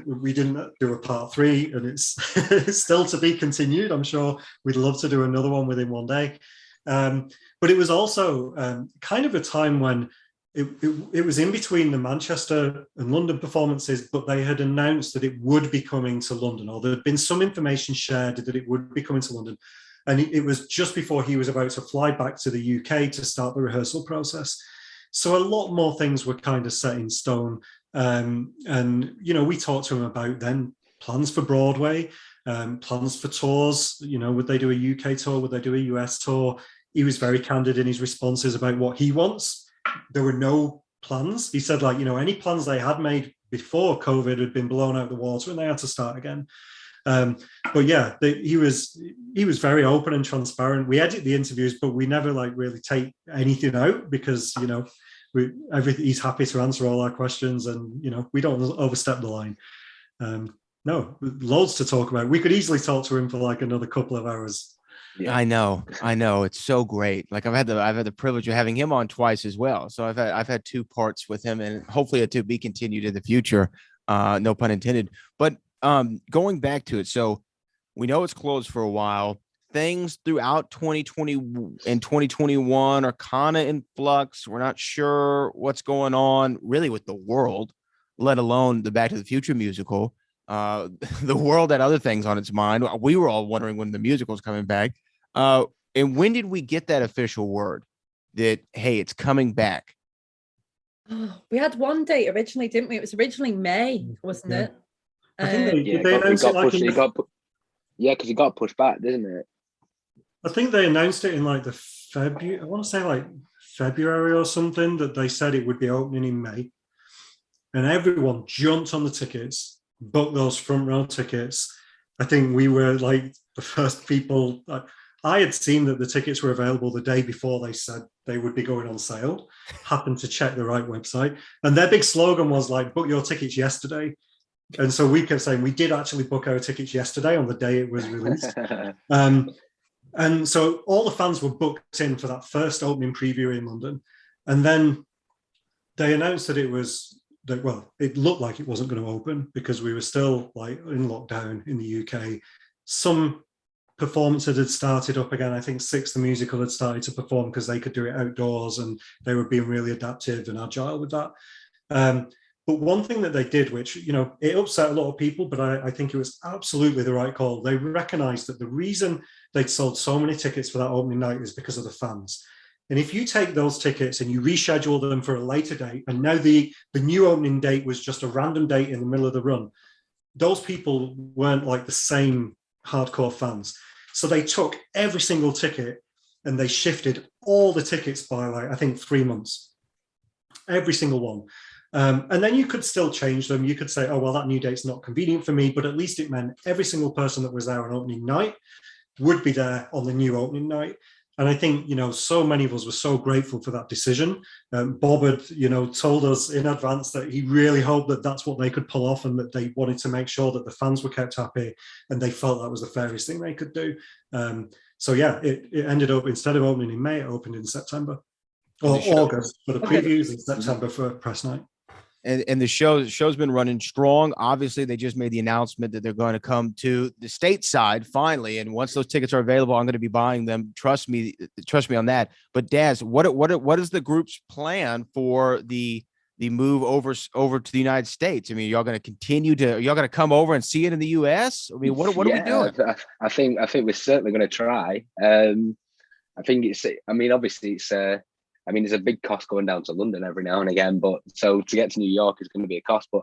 We didn't do a part 3, and it's still to be continued. I'm sure we'd love to do another one within one day. But it was also kind of a time when it was in between the Manchester and London performances, but they had announced that it would be coming to London, or there had been some information shared that it would be coming to London. And it was just before he was about to fly back to the UK to start the rehearsal process. So a lot more things were kind of set in stone. And, we talked to him about then plans for Broadway, plans for tours. Would they do a UK tour? Would they do a US tour? He was very candid in his responses about what he wants. There were no plans. He said, any plans they had made before COVID had been blown out the water and they had to start again. But yeah, he was very open and transparent. We edit the interviews, but we never really take anything out because, he's happy to answer all our questions and, we don't overstep the line. No, loads to talk about. We could easily talk to him for another couple of hours.
Yeah. I know. It's so great. I've had the privilege of having him on twice as well. So I've had 2 parts with him, and hopefully to be continued in the future. No pun intended. But going back to it, so we know it's closed for a while. Things throughout 2020 and 2021 are kind of in flux. We're not sure what's going on really with the world, let alone the Back to the Future musical. The world had other things on its mind. We were all wondering when the musical's coming back. And when did we get that official word that, hey, it's coming back?
Oh, we had one date originally, didn't we? It was originally May, wasn't it?
I think they announced it
because it got pushed back, didn't it?
I think they announced it in the February. I want to say February or something, that they said it would be opening in May, and everyone jumped on the tickets, booked those front row tickets. I think we were the first people. I had seen that the tickets were available the day before they said they would be going on sale. Happened to check the right website, and their big slogan was book your tickets yesterday. And so we kept saying we did actually book our tickets yesterday on the day it was released. And so all the fans were booked in for that first opening preview in London. And then they announced that it looked like it wasn't going to open because we were still in lockdown in the UK. Some performances had started up again. I think Six the Musical had started to perform because they could do it outdoors and they were being really adaptive and agile with that. But one thing that they did, which, it upset a lot of people, but I think it was absolutely the right call. They recognized that the reason they'd sold so many tickets for that opening night is because of the fans. And if you take those tickets and you reschedule them for a later date, and now the new opening date was just a random date in the middle of the run, those people weren't the same hardcore fans. So they took every single ticket and they shifted all the tickets by I think 3 months, every single one. And then you could still change them. You could say, oh, well, that new date's not convenient for me, but at least it meant every single person that was there on opening night would be there on the new opening night. And I think, so many of us were so grateful for that decision. Bob had, told us in advance that he really hoped that that's what they could pull off and that they wanted to make sure that the fans were kept happy and they felt that was the fairest thing they could do. So yeah, it ended up, instead of opening in May, it opened in September or August for the previews and September for press night.
And the show's been running strong. Obviously, they just made the announcement that they're going to come to the stateside finally. And once those tickets are available, I'm going to be buying them. Trust me on that. But Daz, what is the group's plan for the move over to the United States? I mean, y'all going to come over and see it in the US? I mean, what are we doing?
I think we're certainly going to try. I think obviously it's. There's a big cost going down to London every now and again, but so to get to New York is going to be a cost. But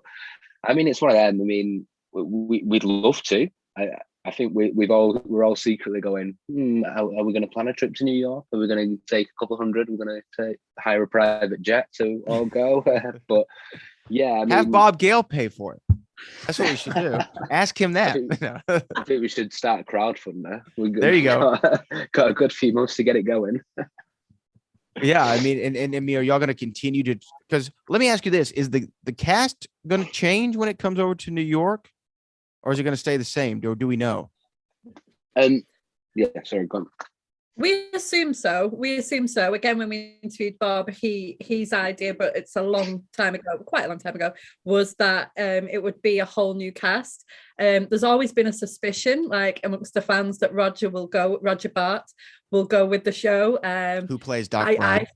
it's one of them. We'd love to. I think we're all secretly going, are we going to plan a trip to New York? Are we going to take a couple hundred? We're going to hire a private jet to all go. But yeah,
have Bob Gale pay for it. That's what we should do. Ask him that.
I think we should start a crowdfunder.
There you go.
Got a good few months to get it going.
Yeah, I mean, and are y'all going to continue to? Because let me ask you this: is the cast going to change when it comes over to New York, or is it going to stay the same? Or do we know?
Yeah, sorry, go on.
We assume so. Again, when we interviewed Bob, his idea, but it's a long time ago, quite a long time ago, was that it would be a whole new cast. There's always been a suspicion, like amongst the fans, that Roger Bart will go with the show.
Who plays Doc Brown?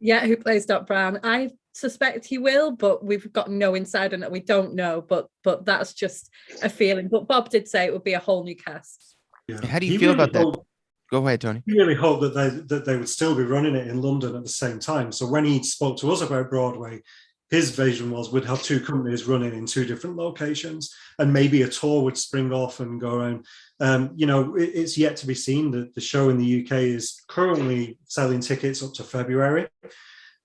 Who plays Doc Brown. I suspect he will, but we've got no insight on it. We don't know, but that's just a feeling. But Bob did say it would be a whole new cast.
Yeah.
How do you feel about that? Go ahead, Tony.
I really hope that they would still be running it in London at the same time. So when he spoke to us about Broadway, his vision was we'd have two companies running in two different locations, and maybe a tour would spring off and go around. It's yet to be seen. That the show in the UK is currently selling tickets up to February.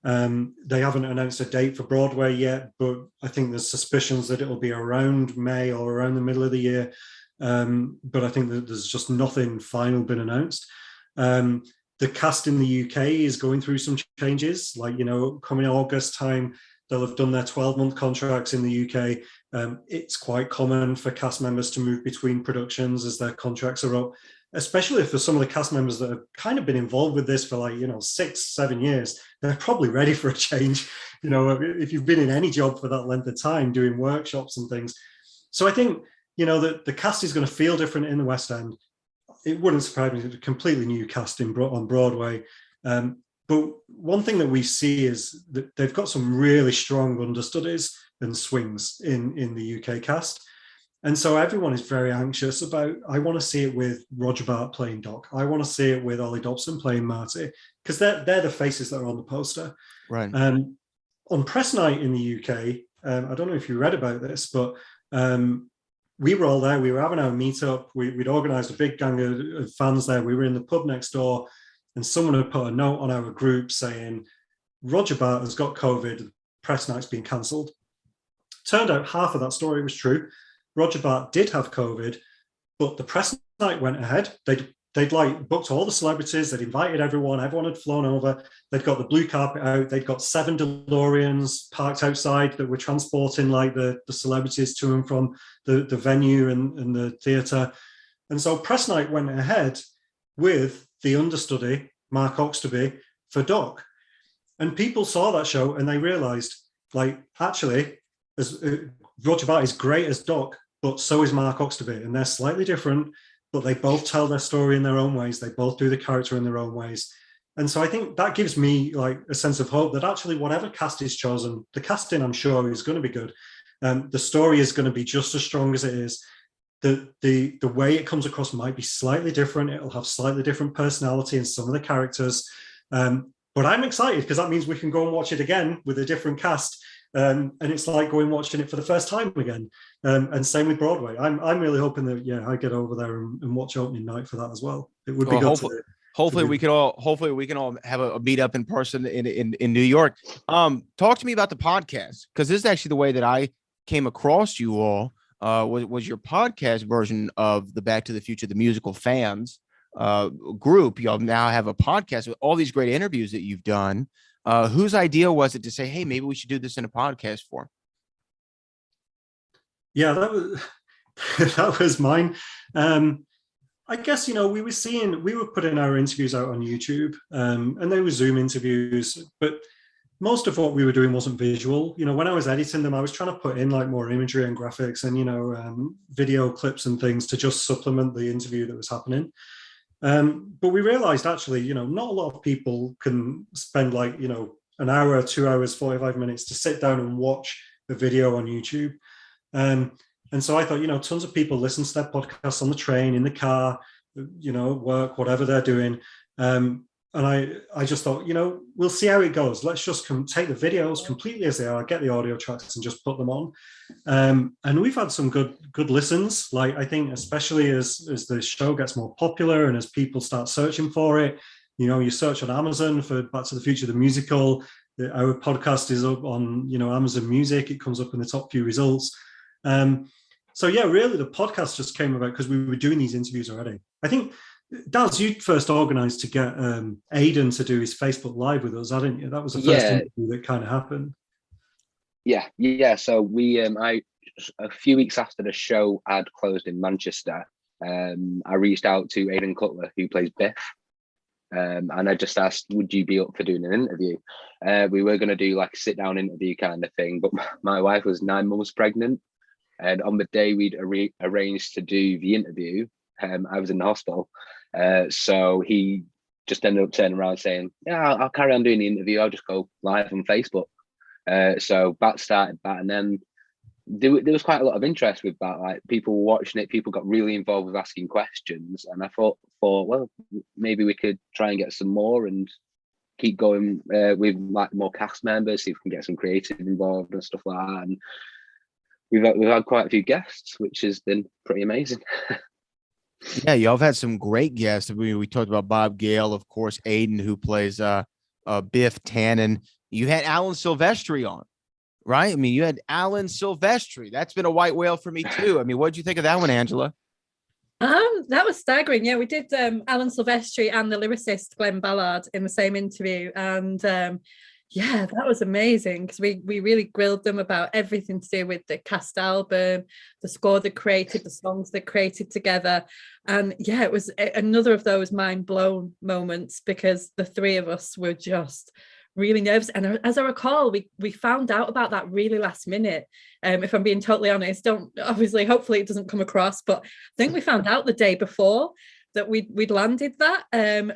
They haven't announced a date for Broadway yet, but I think there's suspicions that it'll be around May or around the middle of the year. But I think that there's just nothing final been announced. The cast in the UK is going through some changes, like, coming August time, they'll have done their 12-month contracts in the UK. It's quite common for cast members to move between productions as their contracts are up, especially for some of the cast members that have kind of been involved with this for 6-7 years. They're probably ready for a change. If you've been in any job for that length of time doing workshops and things. So I think, that the cast is going to feel different in the West End. It wouldn't surprise me, a completely new cast on Broadway. But one thing that we see is that they've got some really strong understudies and swings in the UK cast. And so everyone is very anxious about, I want to see it with Roger Bart playing Doc. I want to see it with Ollie Dobson playing Marty, because they're the faces that are on the poster.
Right.
On press night in the UK, I don't know if you read about this, but we were all there. We were having our meetup. We'd organised a big gang of fans there. We were in the pub next door, and someone had put a note on our group saying, Roger Bart has got COVID, press night's been cancelled. Turned out half of that story was true. Roger Bart did have COVID, but the press night went ahead. They'd booked all the celebrities. They'd invited everyone. Everyone had flown over. They'd got the blue carpet out. They'd got 7 DeLoreans parked outside that were transporting the celebrities to and from the venue and the theatre. And so press night went ahead with the understudy, Mark Oxtoby, for Doc. And people saw that show and they realised, actually, Roger Bart is great as Doc, but so is Mark Oxtoby. And they're slightly different, but they both tell their story in their own ways. They both do the character in their own ways. And so I think that gives me a sense of hope that actually whatever cast is chosen, the casting, I'm sure, is going to be good. The story is going to be just as strong as it is. The way it comes across might be slightly different. It'll have slightly different personality in some of the characters. But I'm excited because that means we can go and watch it again with a different cast. And it's like going watching it for the first time again. And same with Broadway. I'm really hoping that I get over there and watch opening night for that as well. It would be good.
Hopefully we can all have a meet up in person in New York. Talk to me about the podcast, because this is actually the way that I came across you all. Was your podcast version of the Back to the Future the Musical fans group. Y'all now have a podcast with all these great interviews that you've done. Whose idea was it to say, hey, maybe we should do this in a podcast form?
Yeah, that was mine. I guess, we were putting our interviews out on YouTube, and they were Zoom interviews, but most of what we were doing wasn't visual. When I was editing them, I was trying to put in more imagery and graphics and, video clips and things to just supplement the interview that was happening. But we realized actually, not a lot of people can spend an hour, 2 hours, 45 minutes to sit down and watch a video on YouTube. And so I thought, tons of people listen to their podcasts on the train, in the car, work, whatever they're doing. And I just thought, we'll see how it goes. Let's just take the videos completely as they are, get the audio tracks and just put them on. And we've had some good listens. I think especially as the show gets more popular and as people start searching for it, you search on Amazon for Back to the Future, the musical. Our podcast is up on, Amazon Music. It comes up in the top few results. So yeah, really the podcast just came about because we were doing these interviews already. I think, Daz, you first organised to get Aidan to do his Facebook Live with us, hadn't you? That was the first interview that kind of happened.
Yeah. So we, a few weeks after the show had closed in Manchester, I reached out to Aidan Cutler, who plays Biff, and I just asked, would you be up for doing an interview? We were going to do like a sit-down interview kind of thing, but my wife was 9 months pregnant, and on the day we'd arranged to do the interview, I was in the hospital, so he just ended up turning around saying, yeah, I'll carry on doing the interview, I'll just go live on Facebook. So that started that, and then there was quite a lot of interest with that. Like, people were watching it, people got really involved with asking questions, and I thought, well, maybe we could try and get some more and keep going with like more cast members, see if we can get some creative involved and stuff like that. And we've had quite a few guests, which has been pretty amazing.
Yeah, y'all have had some great guests. We talked about Bob Gale, of course, Aidan, who plays Biff Tannen. You had Alan Silvestri on, right? I mean, you had Alan Silvestri. That's been a white whale for me too. I mean, what did you think of that one, Angela?
That was staggering. Yeah, we did Alan Silvestri and the lyricist Glenn Ballard in the same interview, and yeah, that was amazing because we really grilled them about everything to do with the cast album, the score they created, the songs they created together. And yeah, it was another of those mind blown moments because the three of us were just really nervous. And as I recall, we found out about that really last minute. If I'm being totally honest, hopefully it doesn't come across, but I think we found out the day before that we'd landed that.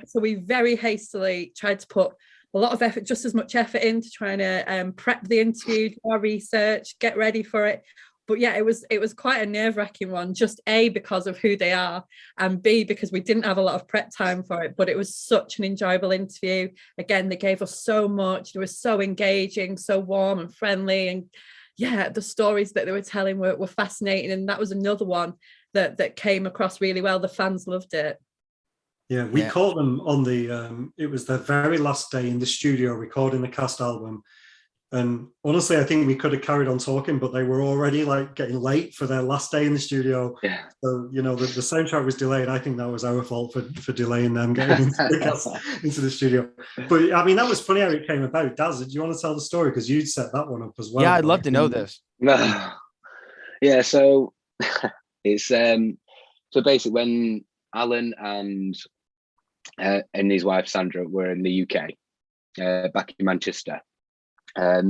So we very hastily tried to put a lot of effort, just as much effort into trying to prep the interview, do our research, get ready for it. But yeah, it was quite a nerve-wracking one, just A, because of who they are, and B, because we didn't have a lot of prep time for it. But it was such an enjoyable interview. Again, they gave us so much. They were so engaging, so warm and friendly. And yeah, the stories that they were telling were fascinating. And that was another one that came across really well. The fans loved it.
Yeah, we caught them on it was their very last day in the studio recording the cast album. And honestly, I think we could have carried on talking, but they were already like getting late for their last day in the studio.
Yeah.
So, the soundtrack was delayed. I think that was our fault for delaying them getting into the studio. But I mean, that was funny how it came about. Daz, do you want to tell the story? Because you'd set that one up as well.
Yeah, I'd love to know this.
Yeah, so it's so basically when Alan and his wife Sandra were in the UK, back in Manchester. I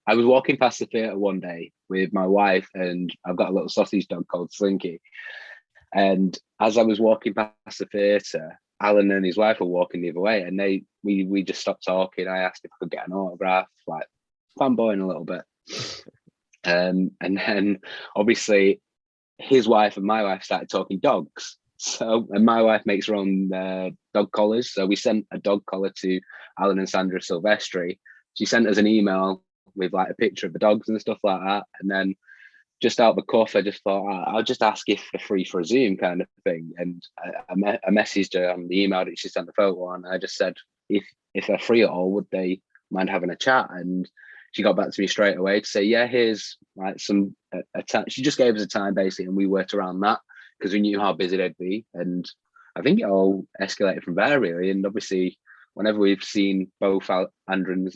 was walking past the theatre one day with my wife, and I've got a little sausage dog called Slinky. And as I was walking past the theatre, Alan and his wife were walking the other way, and we just stopped talking. I asked if I could get an autograph, like fanboying a little bit. And then obviously his wife and my wife started talking dogs. So, and my wife makes her own dog collars. So we sent a dog collar to Alan and Sandra Silvestri. She sent us an email with like a picture of the dogs and stuff like that. And then just out the cuff, I just thought, I'll just ask if they're free for a Zoom kind of thing. And I messaged her on the email that she sent the photo on. I just said, if they're free at all, would they mind having a chat? And she got back to me straight away to say, yeah, here's like some time. She just gave us a time basically, and we worked around that, because we knew how busy they'd be. And I think it all escalated from there, really. And obviously, whenever we've seen both Alan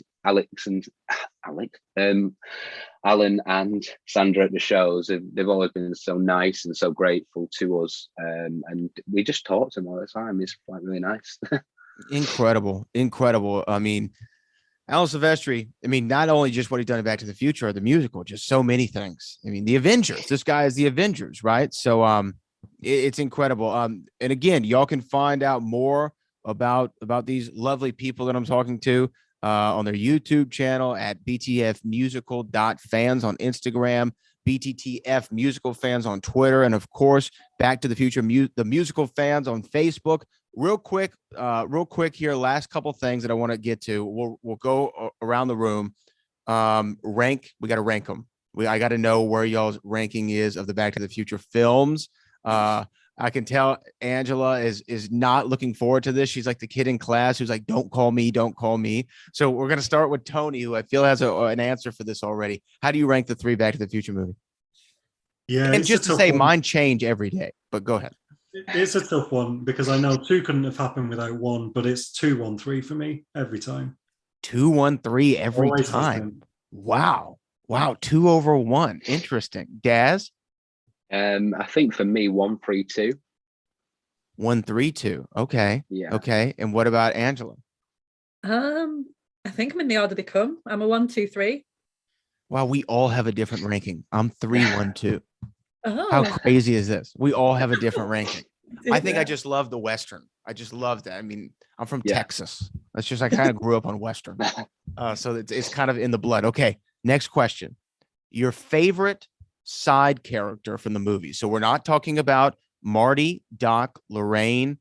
and Sandra at the shows, they've always been so nice and so grateful to us. And we just talk to them all the time. It's like really nice.
Incredible. I mean, Alan Silvestri, I mean, not only just what he's done in Back to the Future or the musical, just so many things. I mean, the Avengers, this guy is the Avengers, right? So, it's incredible. And again, y'all can find out more about these lovely people that I'm talking to on their YouTube channel at btfmusical.fans on Instagram, BTTF Musical Fans on Twitter, and of course, Back to the Future, the Musical Fans on Facebook. Real quick here, last couple things that I want to get to. We'll go around the room. Rank. We got to rank them. I got to know where y'all's ranking is of the Back to the Future films. I can tell Angela is not looking forward to this. She's like the kid in class who's like, don't call me. So we're going to start with Tony, who I feel has an answer for this already. How do you rank the 3 Back to the Future movies?
Yeah,
And
it's
just
a
to
tough
say,
one.
mine change every day. But go ahead.
It's a tough one because I know 2 couldn't have happened without 1, but it's 2-1-3 for me every time.
2-1-3 every
Always has
time.
been.
Wow. 2 over 1. Interesting. Daz?
I think for me, 1-3-2.
1-3-2. Okay.
Yeah.
Okay. And what about Angela?
I think I'm in the order they come. I'm a 1-2-3.
Wow, we all have a different ranking. I'm 3-1-2.
Oh,
How crazy is this? We all have a different ranking. I think I
yeah.
just love the Western. I just love that. I mean, I'm from
Yeah.
Texas. That's just, I kind of grew up on Western. So it's kind of in the blood. Okay. Next question. Your favorite side character from the movie. So we're not talking about Marty, Doc, Lorraine,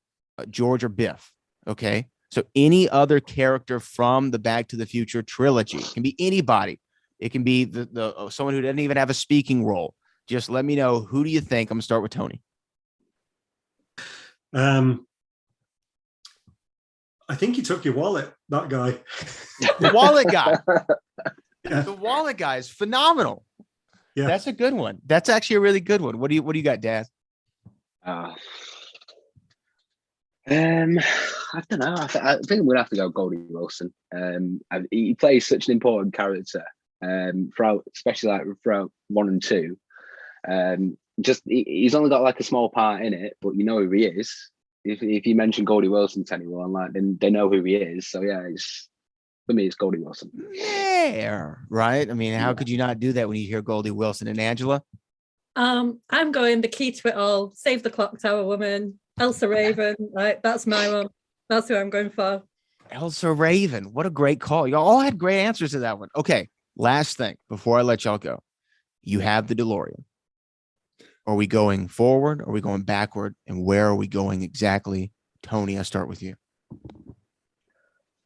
George, or Biff. Okay. So any other character from the Back to the Future trilogy. It can be anybody. It can be the someone who doesn't even have a speaking role. Just let me know, who do you think? I'm gonna start with Tony.
I think he took your wallet, that guy.
The wallet guy.
Yeah.
The wallet guy is phenomenal.
Yeah.
That's a good one. That's actually a really good one. What do you got, Daz?
I don't know. I think I'm gonna have to go Goldie Wilson. He plays such an important character, throughout, especially like throughout 1 and 2. He's only got like a small part in it, but you know who he is. If you mention Goldie Wilson to anyone, like they know who he is. So yeah, for me, it's Goldie Wilson.
Yeah, right. I mean, how could you not do that when you hear Goldie Wilson? And Angela?
I'm going the key to it all. Save the Clock Tower woman, Elsa Raven. Right, that's my one. That's who I'm going for.
Elsa Raven. What a great call. Y'all all had great answers to that one. Okay, last thing before I let y'all go. You have the DeLorean. Are we going forward? Are we going backward? And where are we going exactly? Tony, I'll start with you.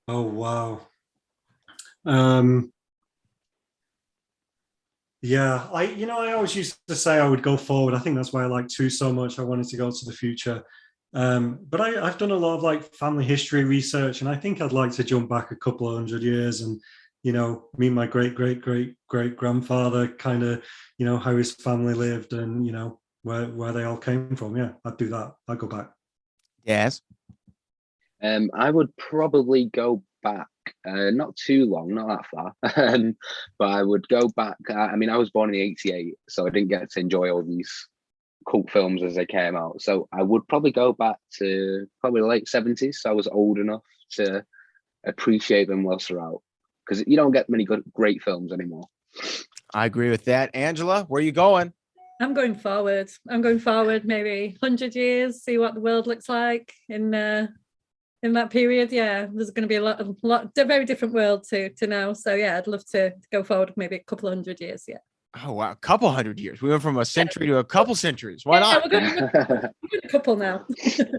Oh, wow. Yeah, I always used to say I would go forward. I think that's why I like 2 so much. I wanted to go to the future. But I've done a lot of like family history research, and I think I'd like to jump back a couple of 100 years and, meet my great grandfather, kind of, how his family lived and, where they all came from. Yeah, I'd do that. I'd go back.
Yes.
I would probably go back, not too long, not that far, but I would go back. I was born in '88, so I didn't get to enjoy all these cult films as they came out. So I would probably go back to probably the late 70s. So I was old enough to appreciate them whilst they're out, because you don't get many great films anymore.
I agree with that. Angela, where are you going?
I'm going forward. Maybe 100 years. See what the world looks like in that period. Yeah, there's going to be a very different world to now. So yeah, I'd love to go forward maybe a couple of 100 years. Yeah.
Oh, wow. A couple 100 years. We went from a century to a couple centuries. Why not?
We're going a couple now.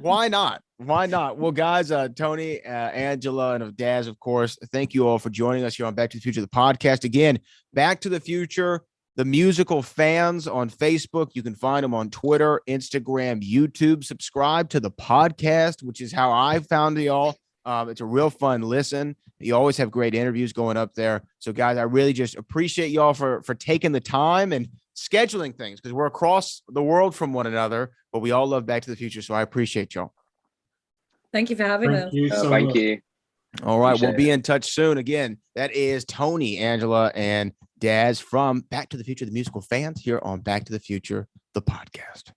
Why not? Well, guys, Tony, Angela, and Daz, of course, thank you all for joining us here on Back to the Future, the podcast. Again, Back to the Future, the musical fans on Facebook. You can find them on Twitter, Instagram, YouTube. Subscribe to the podcast, which is how I found y'all. It's a real fun listen. You always have great interviews going up there. So, guys, I really just appreciate y'all for taking the time and scheduling things, because we're across the world from one another, but we all love Back to the Future. So I appreciate y'all.
Thank you for having us.
Thank you.
All right.
Appreciate
We'll be in touch soon. Again, that is Tony, Angela, and Daz from Back to the Future, the musical fans, here on Back to the Future, the podcast.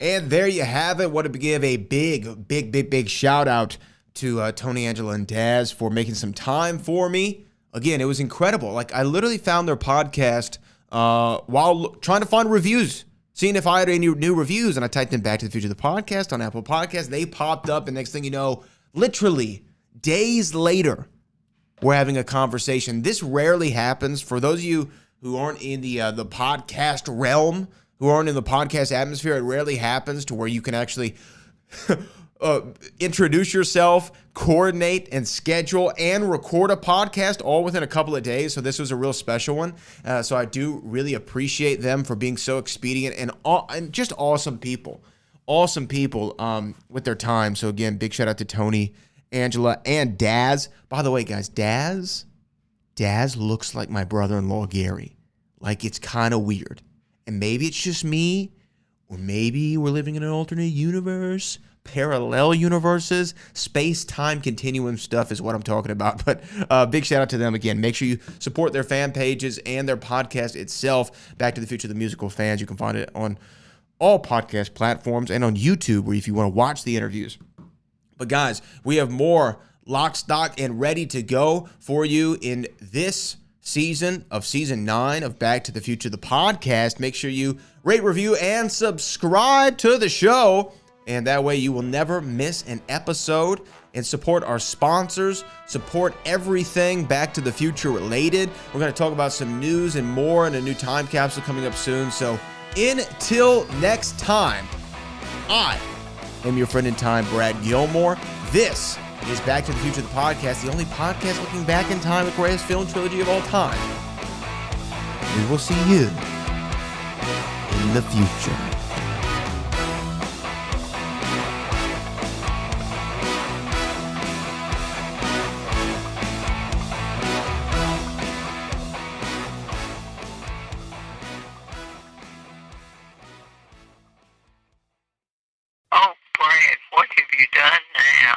And there you have it. Want to give a big shout out to Tony, Angela, and Daz for making some time for me. Again, it was incredible. Like, I literally found their podcast while trying to find reviews, seeing if I had any new reviews, and I typed in Back to the Future, the podcast on Apple Podcasts. They popped up, and next thing you know, literally days later, we're having a conversation. This rarely happens. For those of you who aren't in the podcast realm, who aren't in the podcast atmosphere, it rarely happens to where you can actually introduce yourself, coordinate and schedule and record a podcast all within a couple of days. So this was a real special one. So I do really appreciate them for being so expedient and just awesome people. awesome people with their time. So again, big shout out to Tony, Angela, and Daz. By the way, guys, Daz looks like my brother-in-law Gary. Like, it's kind of weird. And maybe it's just me, or maybe we're living in an alternate universe, parallel universes, space-time continuum stuff is what I'm talking about. But big shout out to them again. Make sure you support their fan pages and their podcast itself, Back to the Future, the Musical Fans. You can find it on all podcast platforms and on YouTube, where if you want to watch the interviews. But guys, we have more lock, stock, and ready to go for you in this season of season 9 of Back to the Future, the podcast. Make sure you rate, review, and subscribe to the show. And that way you will never miss an episode. And support our sponsors, support everything Back to the Future related. We're going to talk about some news and more, and a new time capsule coming up soon. So until next time, I am your friend in time, Brad Gilmore. This is Back to the Future, the podcast, the only podcast looking back in time, the greatest film trilogy of all time. We will see you in the future.
Oh, Brad, what have you done now?